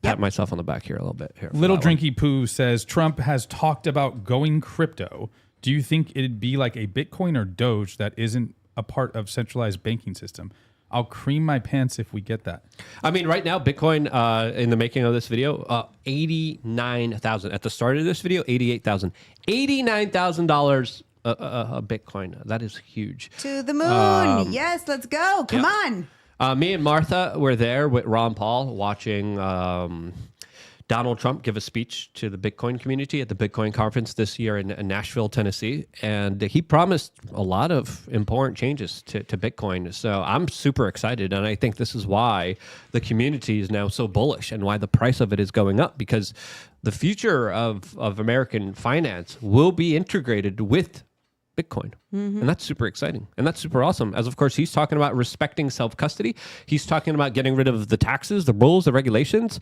Pat myself on the back here a little bit. Here, Little Drinky Poo says, Trump has talked about going crypto. Do you think it'd be like a Bitcoin or Doge that isn't a part of centralized banking system? I'll cream my pants if we get that. I mean, right now, Bitcoin, in the making of this video, 89,000. At the start of this video, 88,000. $89,000 a Bitcoin. That is huge. To the moon. Yes, let's go. Come on. Me and Martha were there with Ron Paul watching Donald Trump give a speech to the Bitcoin community at the Bitcoin conference this year in Nashville, Tennessee. And he promised a lot of important changes to Bitcoin. So I'm super excited. And I think this is why the community is now so bullish and why the price of it is going up, because the future of American finance will be integrated with Bitcoin. And that's super exciting. And that's super awesome. As of course, he's talking about respecting self-custody. He's talking about getting rid of the taxes, the rules, the regulations.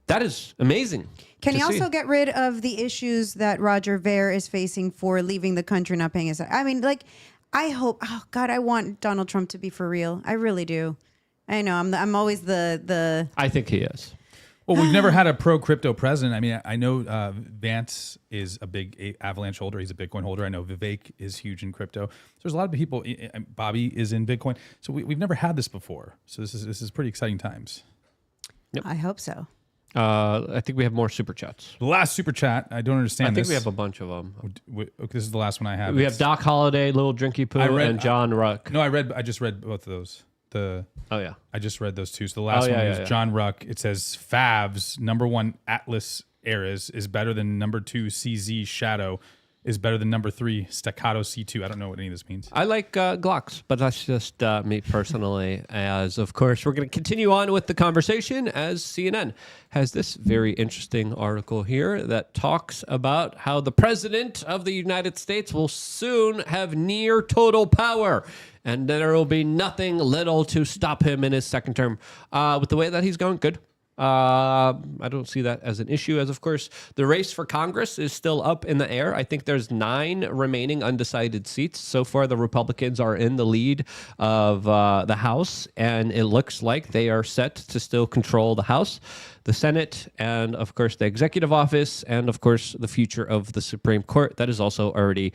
That is amazing. Can he also get rid of the issues that Roger Ver is facing for leaving the country, not paying his... I mean, like, I hope... Oh, God, I want Donald Trump to be for real. I really do. I know. I'm always the... I think he is. Well, we've never had a pro-crypto president. I mean, I know Vance is a big Avalanche holder. He's a Bitcoin holder. I know Vivek is huge in crypto. So there's a lot of people. Bobby is in Bitcoin. So we've never had this before. So this is pretty exciting times. Yep. I hope so. I think we have more super chats. The last super chat. I don't understand this. I think we have a bunch of them. Okay, this is the last one I have. We have Doc Holliday, Little Drinky Poo, and John Ruck. No, I just read both of those. I just read those two. So the last one is John Ruck. It says Favs #1 Atlas Eras is better than #2 CZ Shadow is better than #3 Staccato C2. I don't know what any of this means. I like Glocks, but that's just me personally. As of course, we're going to continue on with the conversation as CNN has this very interesting article here that talks about how the president of the United States will soon have near total power. And there will be nothing little to stop him in his second term. With the way that he's going, good. I don't see that as an issue, as of course the race for Congress is still up in the air. I think there's 9 remaining undecided seats. So far, the Republicans are in the lead of the House, and it looks like they are set to still control the House. the Senate, and of course the executive office, and of course the future of the Supreme Court. That is also already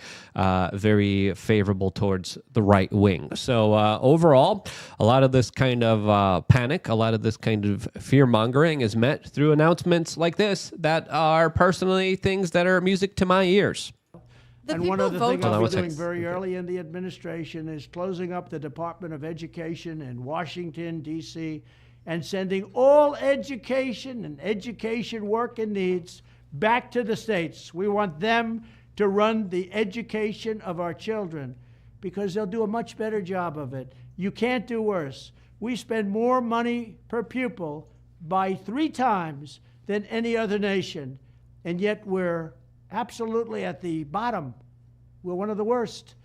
very favorable towards the right wing. So overall, a lot of this kind of panic, a lot of this kind of fear-mongering is met through announcements like this that are personally things that are music to my ears. And one other thing I'll be doing very early in the administration is closing up the Department of Education in Washington, D.C., and sending all education and education work and needs back to the states. We want them to run the education of our children because they'll do a much better job of it. You can't do worse. We spend more money per pupil by 3 times than any other nation, and yet we're absolutely at the bottom. We're one of the worst.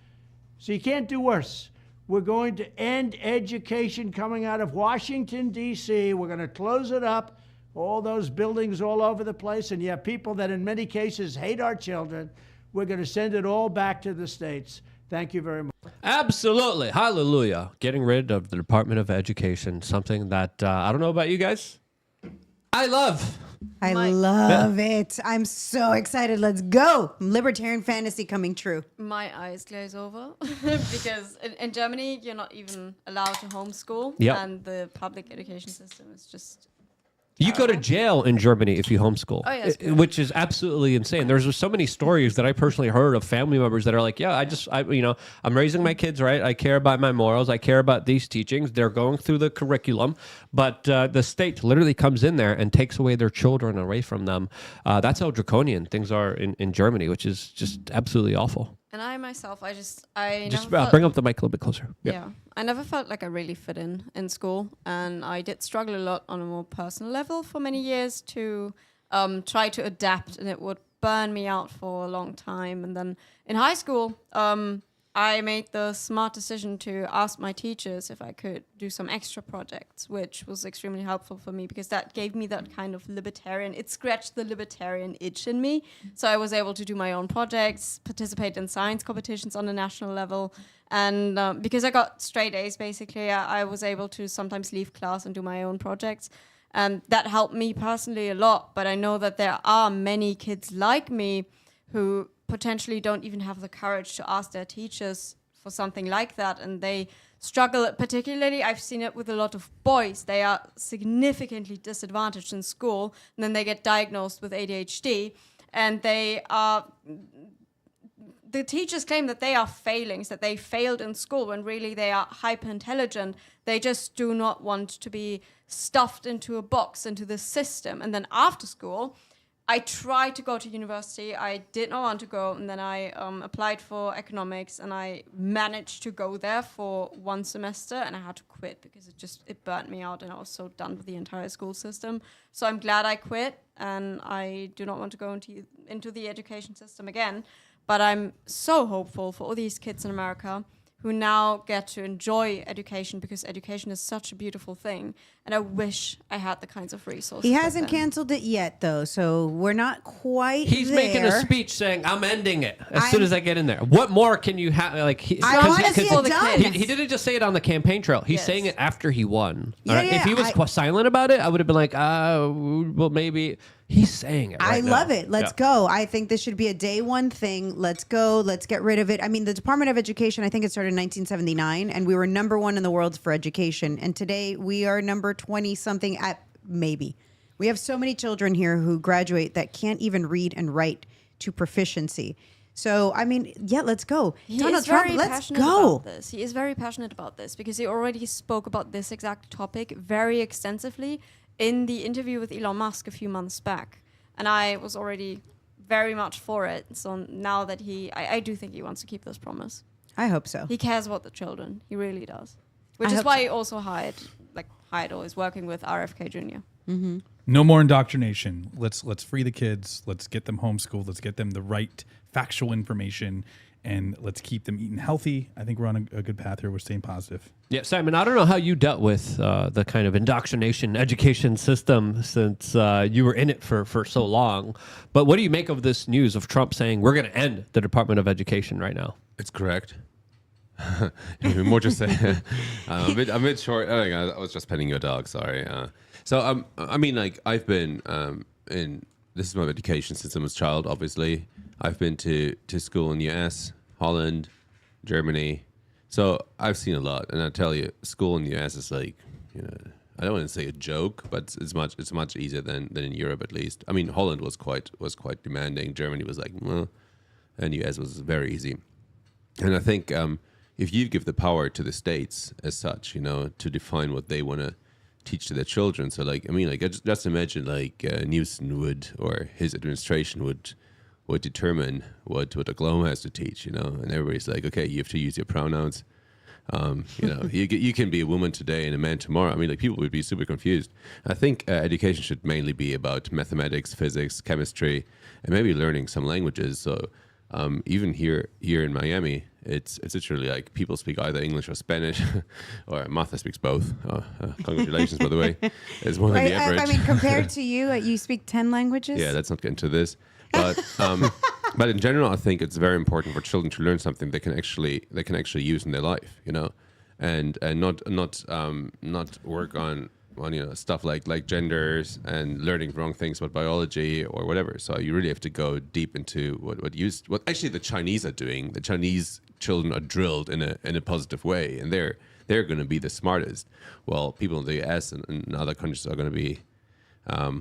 So you can't do worse. We're going to end education coming out of Washington, D.C. We're going to close it up, all those buildings all over the place, and you have people that in many cases hate our children. We're going to send it all back to the states. Thank you very much. Absolutely. Hallelujah. Getting rid of the Department of Education, something that I don't know about you guys. I love. I love it. I'm so excited. Let's go. Libertarian fantasy coming true. My eyes glaze over because in Germany, you're not even allowed to homeschool. Yep. And the public education system is just... You go to jail in Germany if you homeschool, which is absolutely insane. There's just so many stories that I personally heard of family members that are like, yeah, I'm raising my kids right. I care about my morals. I care about these teachings. They're going through the curriculum, but the state literally comes in there and takes away their children away from them. That's how draconian things are in Germany, which is just absolutely awful. And I myself, I bring up the mic a little bit closer. Yeah. I never felt like I really fit in school, and I did struggle a lot on a more personal level for many years to try to adapt, and it would burn me out for a long time. And then in high school, I made the smart decision to ask my teachers if I could do some extra projects, which was extremely helpful for me because that gave me that kind of libertarian, it scratched the libertarian itch in me. So I was able to do my own projects, participate in science competitions on a national level. And because I got straight A's, basically, I was able to sometimes leave class and do my own projects. And that helped me personally a lot. But I know that there are many kids like me who potentially don't even have the courage to ask their teachers for something like that, and they struggle. Particularly, I've seen it with a lot of boys. They are significantly disadvantaged in school, and then they get diagnosed with ADHD, and the teachers claim that they are failings, that they failed in school, when really they are hyper intelligent. They just do not want to be stuffed into a box, into the system. And then after school, I tried to go to university. I did not want to go, and then I applied for economics, and I managed to go there for 1 semester, and I had to quit because it burnt me out, and I was so done with the entire school system. So I'm glad I quit, and I do not want to go into the education system again. But I'm so hopeful for all these kids in America who now get to enjoy education, because education is such a beautiful thing. And I wish I had the kinds of resources. He hasn't canceled it yet, though, so we're not quite He's there. making a speech saying, I'm ending it as soon as I get in there. What more can you have? Like, I want to see it done. He didn't just say it on the campaign trail. He's saying it after he won. Yeah, If he was silent about it, I would have been like, well, maybe. He's saying it right I now. love it. Let's go. I think this should be a day one thing. Let's go. Let's get rid of it. I mean, the Department of Education, I think it started in 1979, and we were #1 in the world for education. And today we are number 20-something at maybe. We have so many children here who graduate that can't even read and write to proficiency. So, I mean, yeah, let's go. Donald Trump, let's go. He is very passionate about this because he already spoke about this exact topic very extensively in the interview with Elon Musk a few months back. And I was already very much for it. So now that I do think he wants to keep this promise. I hope so. He cares about the children. He really does. Which is why he also hired or is working with RFK Jr. Mm-hmm. No more indoctrination. Let's free the kids. Let's get them homeschooled. Let's get them the right factual information, and let's keep them eating healthy. I think we're on a good path here. We're staying positive. Yeah, Simon, I don't know how you dealt with the kind of indoctrination education system since you were in it for so long. But what do you make of this news of Trump saying we're going to end the Department of Education right now? It's correct. More just say, I'm a bit short. Oh, I was just petting your dog. Sorry. I mean, like I've been in. This is my education since I was a child. Obviously, I've been to school in the US, Holland, Germany. So I've seen a lot, and I tell you, school in the US is like, I don't want to say a joke, but it's much easier than in Europe at least. I mean, Holland was quite demanding. Germany was like, and US was very easy. And I think if you give the power to the states as such, to define what they want to teach to their children. So like, I mean, like just imagine like Newsom would, or his administration would determine what Oklahoma has to teach, and everybody's like, okay, you have to use your pronouns. You can be a woman today and a man tomorrow. I mean, like people would be super confused. I think education should mainly be about mathematics, physics, chemistry, and maybe learning some languages. So even here in Miami, it's literally like people speak either English or Spanish, or Martha speaks both. Congratulations, by the way. It's more than the average. I mean, compared to you speak 10 languages? Yeah, let's not get into this. But but in general, I think it's very important for children to learn something they can actually use in their life, and not work on stuff like genders and learning wrong things about biology or whatever. So you really have to go deep into what actually the Chinese are doing. The Chinese children are drilled in a positive way, and they're going to be the smartest. While people in the US and other countries are going to be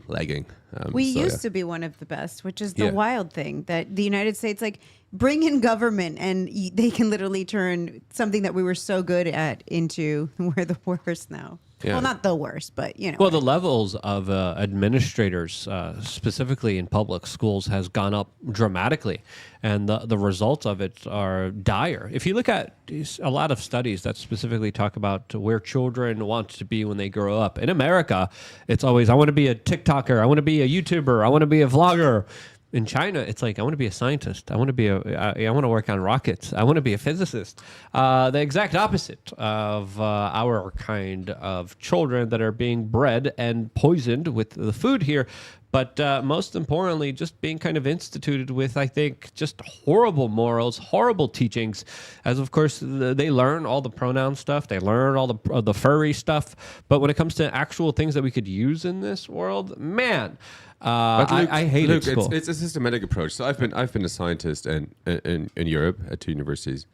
lagging. We used to be one of the best, which is the wild thing, that the United States, like, bring in government and they can literally turn something that we were so good at into we're the worst now. Yeah. Well, not the worst, but Well, the levels of administrators, specifically in public schools, has gone up dramatically, and the results of it are dire. If you look at a lot of studies that specifically talk about where children want to be when they grow up, in America, it's always, I want to be a TikToker, I want to be a YouTuber, I want to be a vlogger. In China, it's like, I want to be a scientist. I want to work on rockets. I want to be a physicist. The exact opposite of our kind of children that are being bred and poisoned with the food here. But most importantly, just being kind of instituted with, I think, just horrible morals, horrible teachings. As of course, they learn all the pronoun stuff. They learn all the furry stuff. But when it comes to actual things that we could use in this world, man, I hate it. It's a systematic approach. So I've been a scientist in Europe at 2 universities,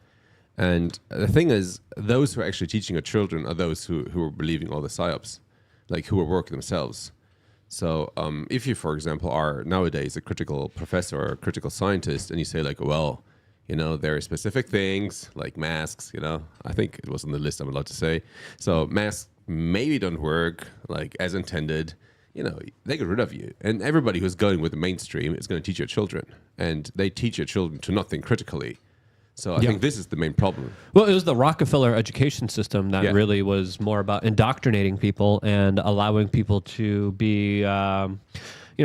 and the thing is, those who are actually teaching our children are those who are believing all the psyops, like who are working themselves. So if you, for example, are nowadays a critical professor or a critical scientist, and you say like, well, there are specific things like masks. I think it was on the list I'm allowed to say. So masks maybe don't work like as intended. They get rid of you. And everybody who's going with the mainstream is going to teach your children. And they teach your children to not think critically. So I think this is the main problem. Well, it was the Rockefeller education system that really was more about indoctrinating people and allowing people to be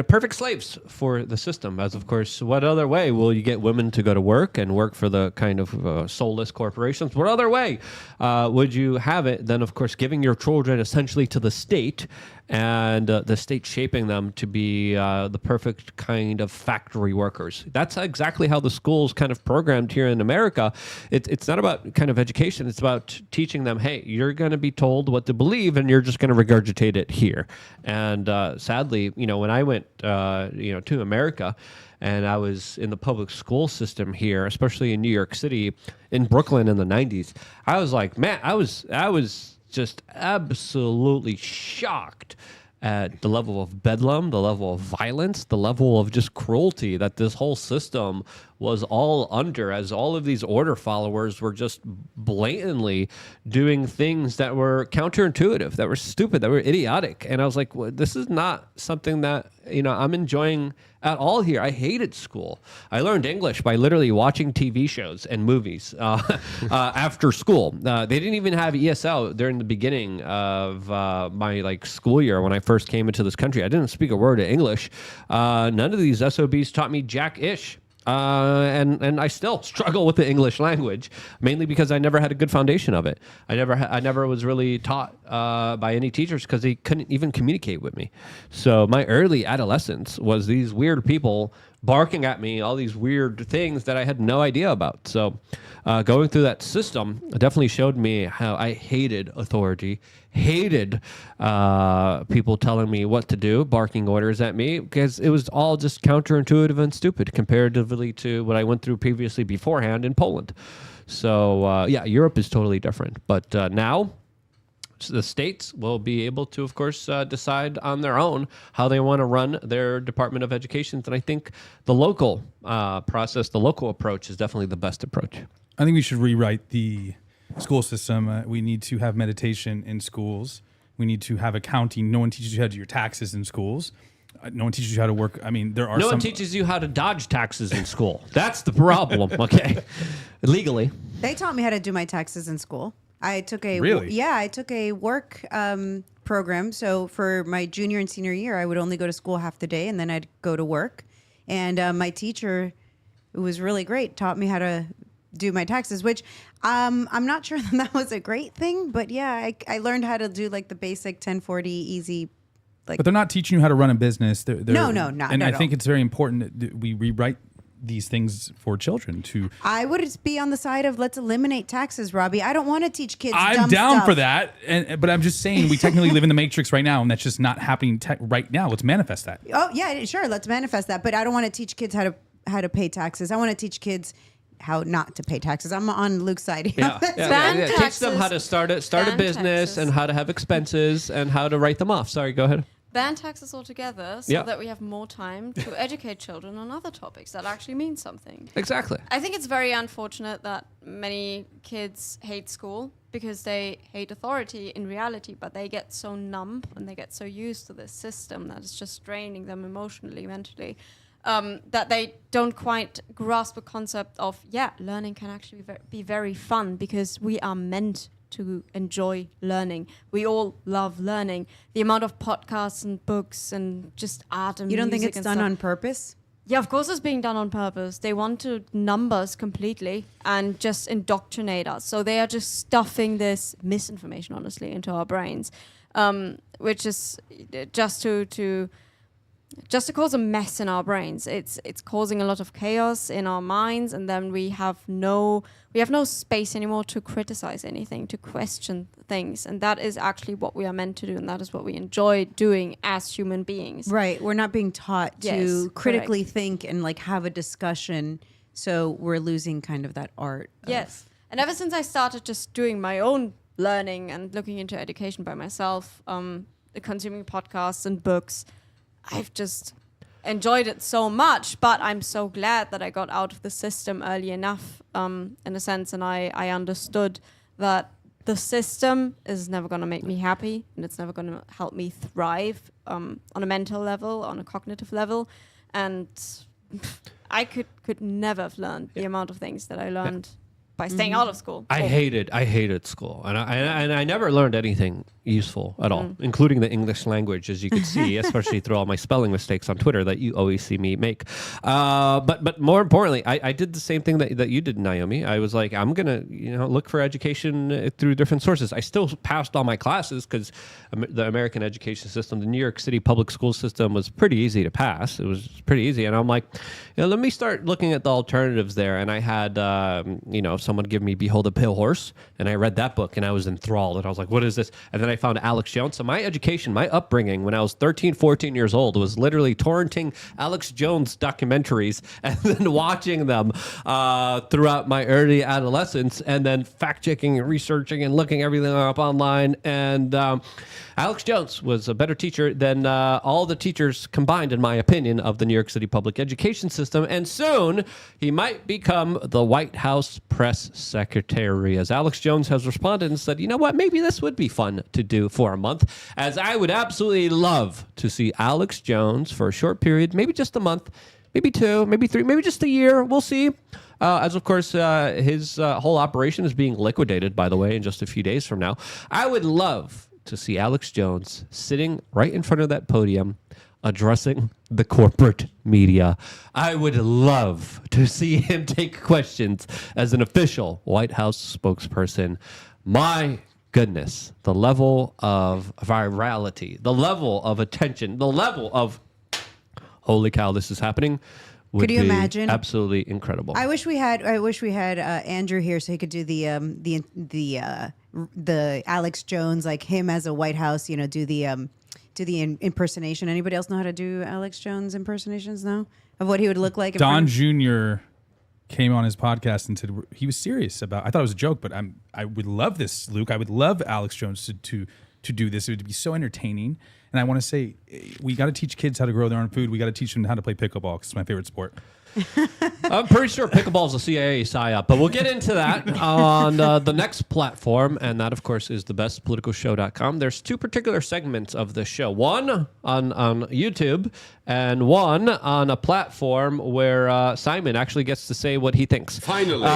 perfect slaves for the system. As of course, what other way will you get women to go to work and work for the kind of soulless corporations? What other way would you have it than, of course, giving your children essentially to the state, and the state shaping them to be the perfect kind of factory workers? That's exactly how the school's kind of programmed here in America. It's not about kind of education. It's about teaching them, hey, you're going to be told what to believe, and you're just going to regurgitate it here. And sadly, when I went, to America, and I was in the public school system here, especially in New York City, in Brooklyn in the 90s, I was like, man, I was just absolutely shocked at the level of bedlam, the level of violence, the level of just cruelty that this whole system was all under, as all of these order followers were just blatantly doing things that were counterintuitive, that were stupid, that were idiotic. And I was like, well, this is not something that, I'm enjoying at all here. I hated school. I learned English by literally watching TV shows and movies after school. They didn't even have ESL during the beginning of my school year when I first came into this country. I didn't speak a word of English. None of these SOBs taught me jack-ish. And I still struggle with the English language, mainly because I never had a good foundation of it. I never was really taught by any teachers because they couldn't even communicate with me. So my early adolescence was these weird people barking at me all these weird things that I had no idea about. So going through that system definitely showed me how I hated authority, hated people telling me what to do, barking orders at me, because it was all just counterintuitive and stupid comparatively to what I went through previously beforehand in Poland. So Europe is totally different. But now the states will be able to, of course, decide on their own how they want to run their Department of Education. And I think the local process, the local approach is definitely the best approach. I think we should rewrite the school system. We need to have meditation in schools. We need to have accounting. No one teaches you how to do your taxes in schools. No one teaches you how to work. I mean, there are No one teaches you how to dodge taxes in school. That's the problem, okay? Legally. They taught me how to do my taxes in school. I took a I took a work program. So for my junior and senior year, I would only go to school half the day, and then I'd go to work. And my teacher, who was really great, taught me how to do my taxes, which I'm not sure that was a great thing, but yeah, I learned how to do like the basic 1040 easy. But they're not teaching you how to run a business. No, not And at I think all. it's very important that we rewrite these things for children to. I would be on the side of let's eliminate taxes, Robbie. I don't want to teach kids. I'm dumb down stuff. for that, but I'm just saying we technically live in the matrix right now, and that's just not happening right now. Let's manifest that. Oh yeah, sure. Let's manifest that. But I don't want to teach kids how to pay taxes. I want to teach kids how not to pay taxes. I'm on Luke's side here. Teach them how to start a business and how to have expenses and how to write them off. Sorry, go ahead. Ban taxes altogether so that we have more time to educate children on other topics that actually mean something. Exactly. I think it's very unfortunate that many kids hate school because they hate authority in reality, but they get so numb and they get so used to this system that it's just draining them emotionally, mentally, that they don't quite grasp the concept of, learning can actually be very fun because we are meant to enjoy learning. We all love learning. The amount of podcasts and books and just art and You don't music think it's and done stuff. on purpose? Yeah, of course it's being done on purpose. They want to numb us completely and just indoctrinate us. So they are just stuffing this misinformation, honestly, into our brains, which is just to cause a mess in our brains. It's causing a lot of chaos in our minds, and then we have no space anymore to criticize anything, to question things, and that is actually what we are meant to do, and that is what we enjoy doing as human beings. Right. We're not being taught to Yes, critically correct. think and like have a discussion. So we're losing kind of that art. Yes. And ever since I started just doing my own learning and looking into education by myself, consuming podcasts and books, I've just enjoyed it so much, but I'm so glad that I got out of the system early enough, in a sense, and I understood that the system is never going to make me happy, and it's never going to help me thrive on a mental level, on a cognitive level, and I could never have learned the amount of things that I learned by staying out of school. I hated school, and I never learned anything useful at all, including the English language, as you could see, especially through all my spelling mistakes on Twitter that you always see me make. But more importantly, I did the same thing that you did, Naomi. I was like, I'm gonna look for education through different sources. I still passed all my classes because the American education system, the New York City public school system, was pretty easy to pass. It was pretty easy, and I'm like, let me start looking at the alternatives there. And I had someone give me Behold a Pale Horse, and I read that book and I was enthralled, and I was like, what is this? And then I found Alex Jones. So my education, my upbringing when I was 13, 14 years old was literally torrenting Alex Jones documentaries and then watching them throughout my early adolescence, and then fact-checking and researching and looking everything up online. And Alex Jones was a better teacher than all the teachers combined, in my opinion, of the New York City public education system. And soon he might become the White House press secretary, as Alex Jones has responded and said, you know what, maybe this would be fun to do for a month, as I would absolutely love to see Alex Jones for a short period, maybe just a month, maybe 2, maybe 3, maybe just a year. We'll see. As of course, his whole operation is being liquidated, by the way, in just a few days from now. I would love to see Alex Jones sitting right in front of that podium addressing the corporate media. I would love to see him take questions as an official White House spokesperson. My goodness, the level of virality, the level of attention, the level of holy cow, this is happening, would Could you be imagine? absolutely incredible. I wish we had Andrew here so he could do the Alex Jones, like him as a White House, do the impersonation. Anybody else know how to do Alex Jones impersonations now of what he would look like? Don Jr. came on his podcast and said he was serious about. I thought it was a joke, but I would love this, Luke. I would love Alex Jones to do this. It would be so entertaining. And I want to say, we got to teach kids how to grow their own food. We got to teach them how to play pickleball because it's my favorite sport. I'm pretty sure pickleball is a CIA psyop, but we'll get into that on the next platform, and that, of course, is thebestpoliticalshow.com. There's two particular segments of the show. One on YouTube, and one on a platform where Simon actually gets to say what he thinks. Finally.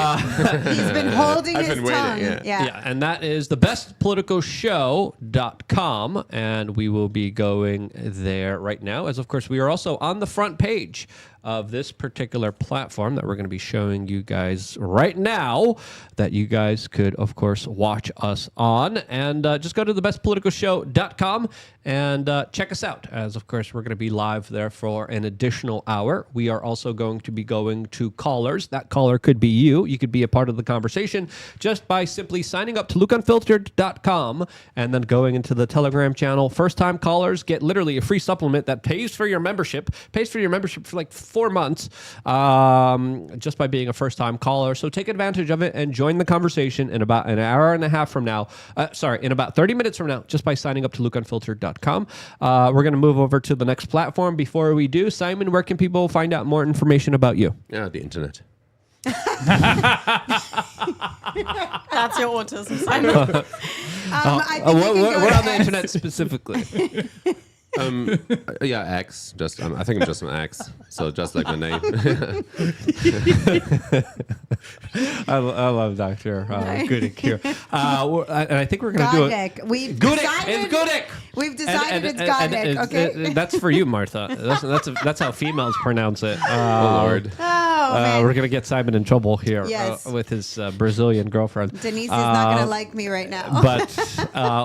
He's been holding his waiting, tongue. Yeah, and that is thebestpoliticalshow.com, and we will be going there right now, as, of course, we are also on the front page of this particular platform that we're going to be showing you guys right now that you guys could, of course, watch us on. And just go to thebestpoliticalshow.com and check us out, as, of course, we're going to be live there for an additional hour. We are also going to be going to callers. That caller could be you. You could be a part of the conversation just by simply signing up to lukeunfiltered.com and then going into the Telegram channel. First-time callers get literally a free supplement that pays for your membership for like 4 months just by being a first-time caller. So take advantage of it and join the conversation in about an hour and a half from now. In about 30 minutes from now, just by signing up to lukeunfiltered.com. We're going to move over to the next platform. Before we do, Simon, where can people find out more information about you? Yeah, the internet. That's your autism, Simon. We're on the internet specifically. Yeah, X. I think I'm just an X. So just like my name. I love Dr. Gudick here. And I think we're going to do it. Gudick. We've decided it's Gudick, okay? That's for you, Martha. That's how females pronounce it. Oh, Lord. Man. We're going to get Simon in trouble here Yes. with his Brazilian girlfriend. Denise is not going to like me right now. But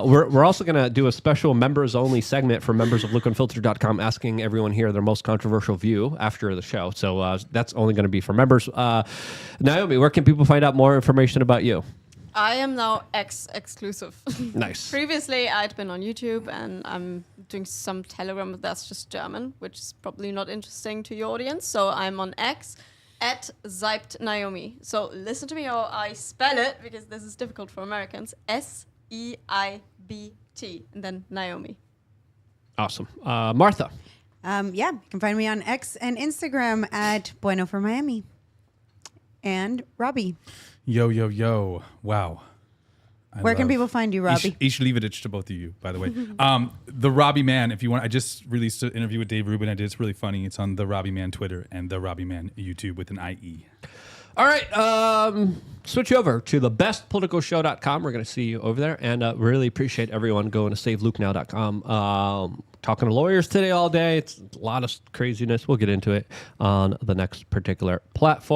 we're also going to do a special members-only segment for members of LukeUnfiltered.com, asking everyone here their most controversial view after the show. So that's only going to be for members. Naomi, where can people find out more information about you? I am now exclusive. Nice. Previously, I'd been on YouTube, and I'm doing some Telegram, but that's just German, which is probably not interesting to your audience. So I'm on X at Seibt Naomi. So listen to me how I spell it, because this is difficult for Americans. SEIBT, and then Naomi. Awesome. Martha. You can find me on X and Instagram at Bueno for Miami. And Robbie. Yo. Wow. Where can people find you, Robbie? Ish Levidich to both of you, by the way. The Robbie Man, if you want, I just released an interview with Dave Rubin. It's really funny. It's on the Robbie Man Twitter and the Robbie Man YouTube with an IE. All right, switch over to thebestpoliticalshow.com. We're going to see you over there, and really appreciate everyone going to savelukennow.com. Talking to lawyers today all day. It's a lot of craziness. We'll get into it on the next particular platform.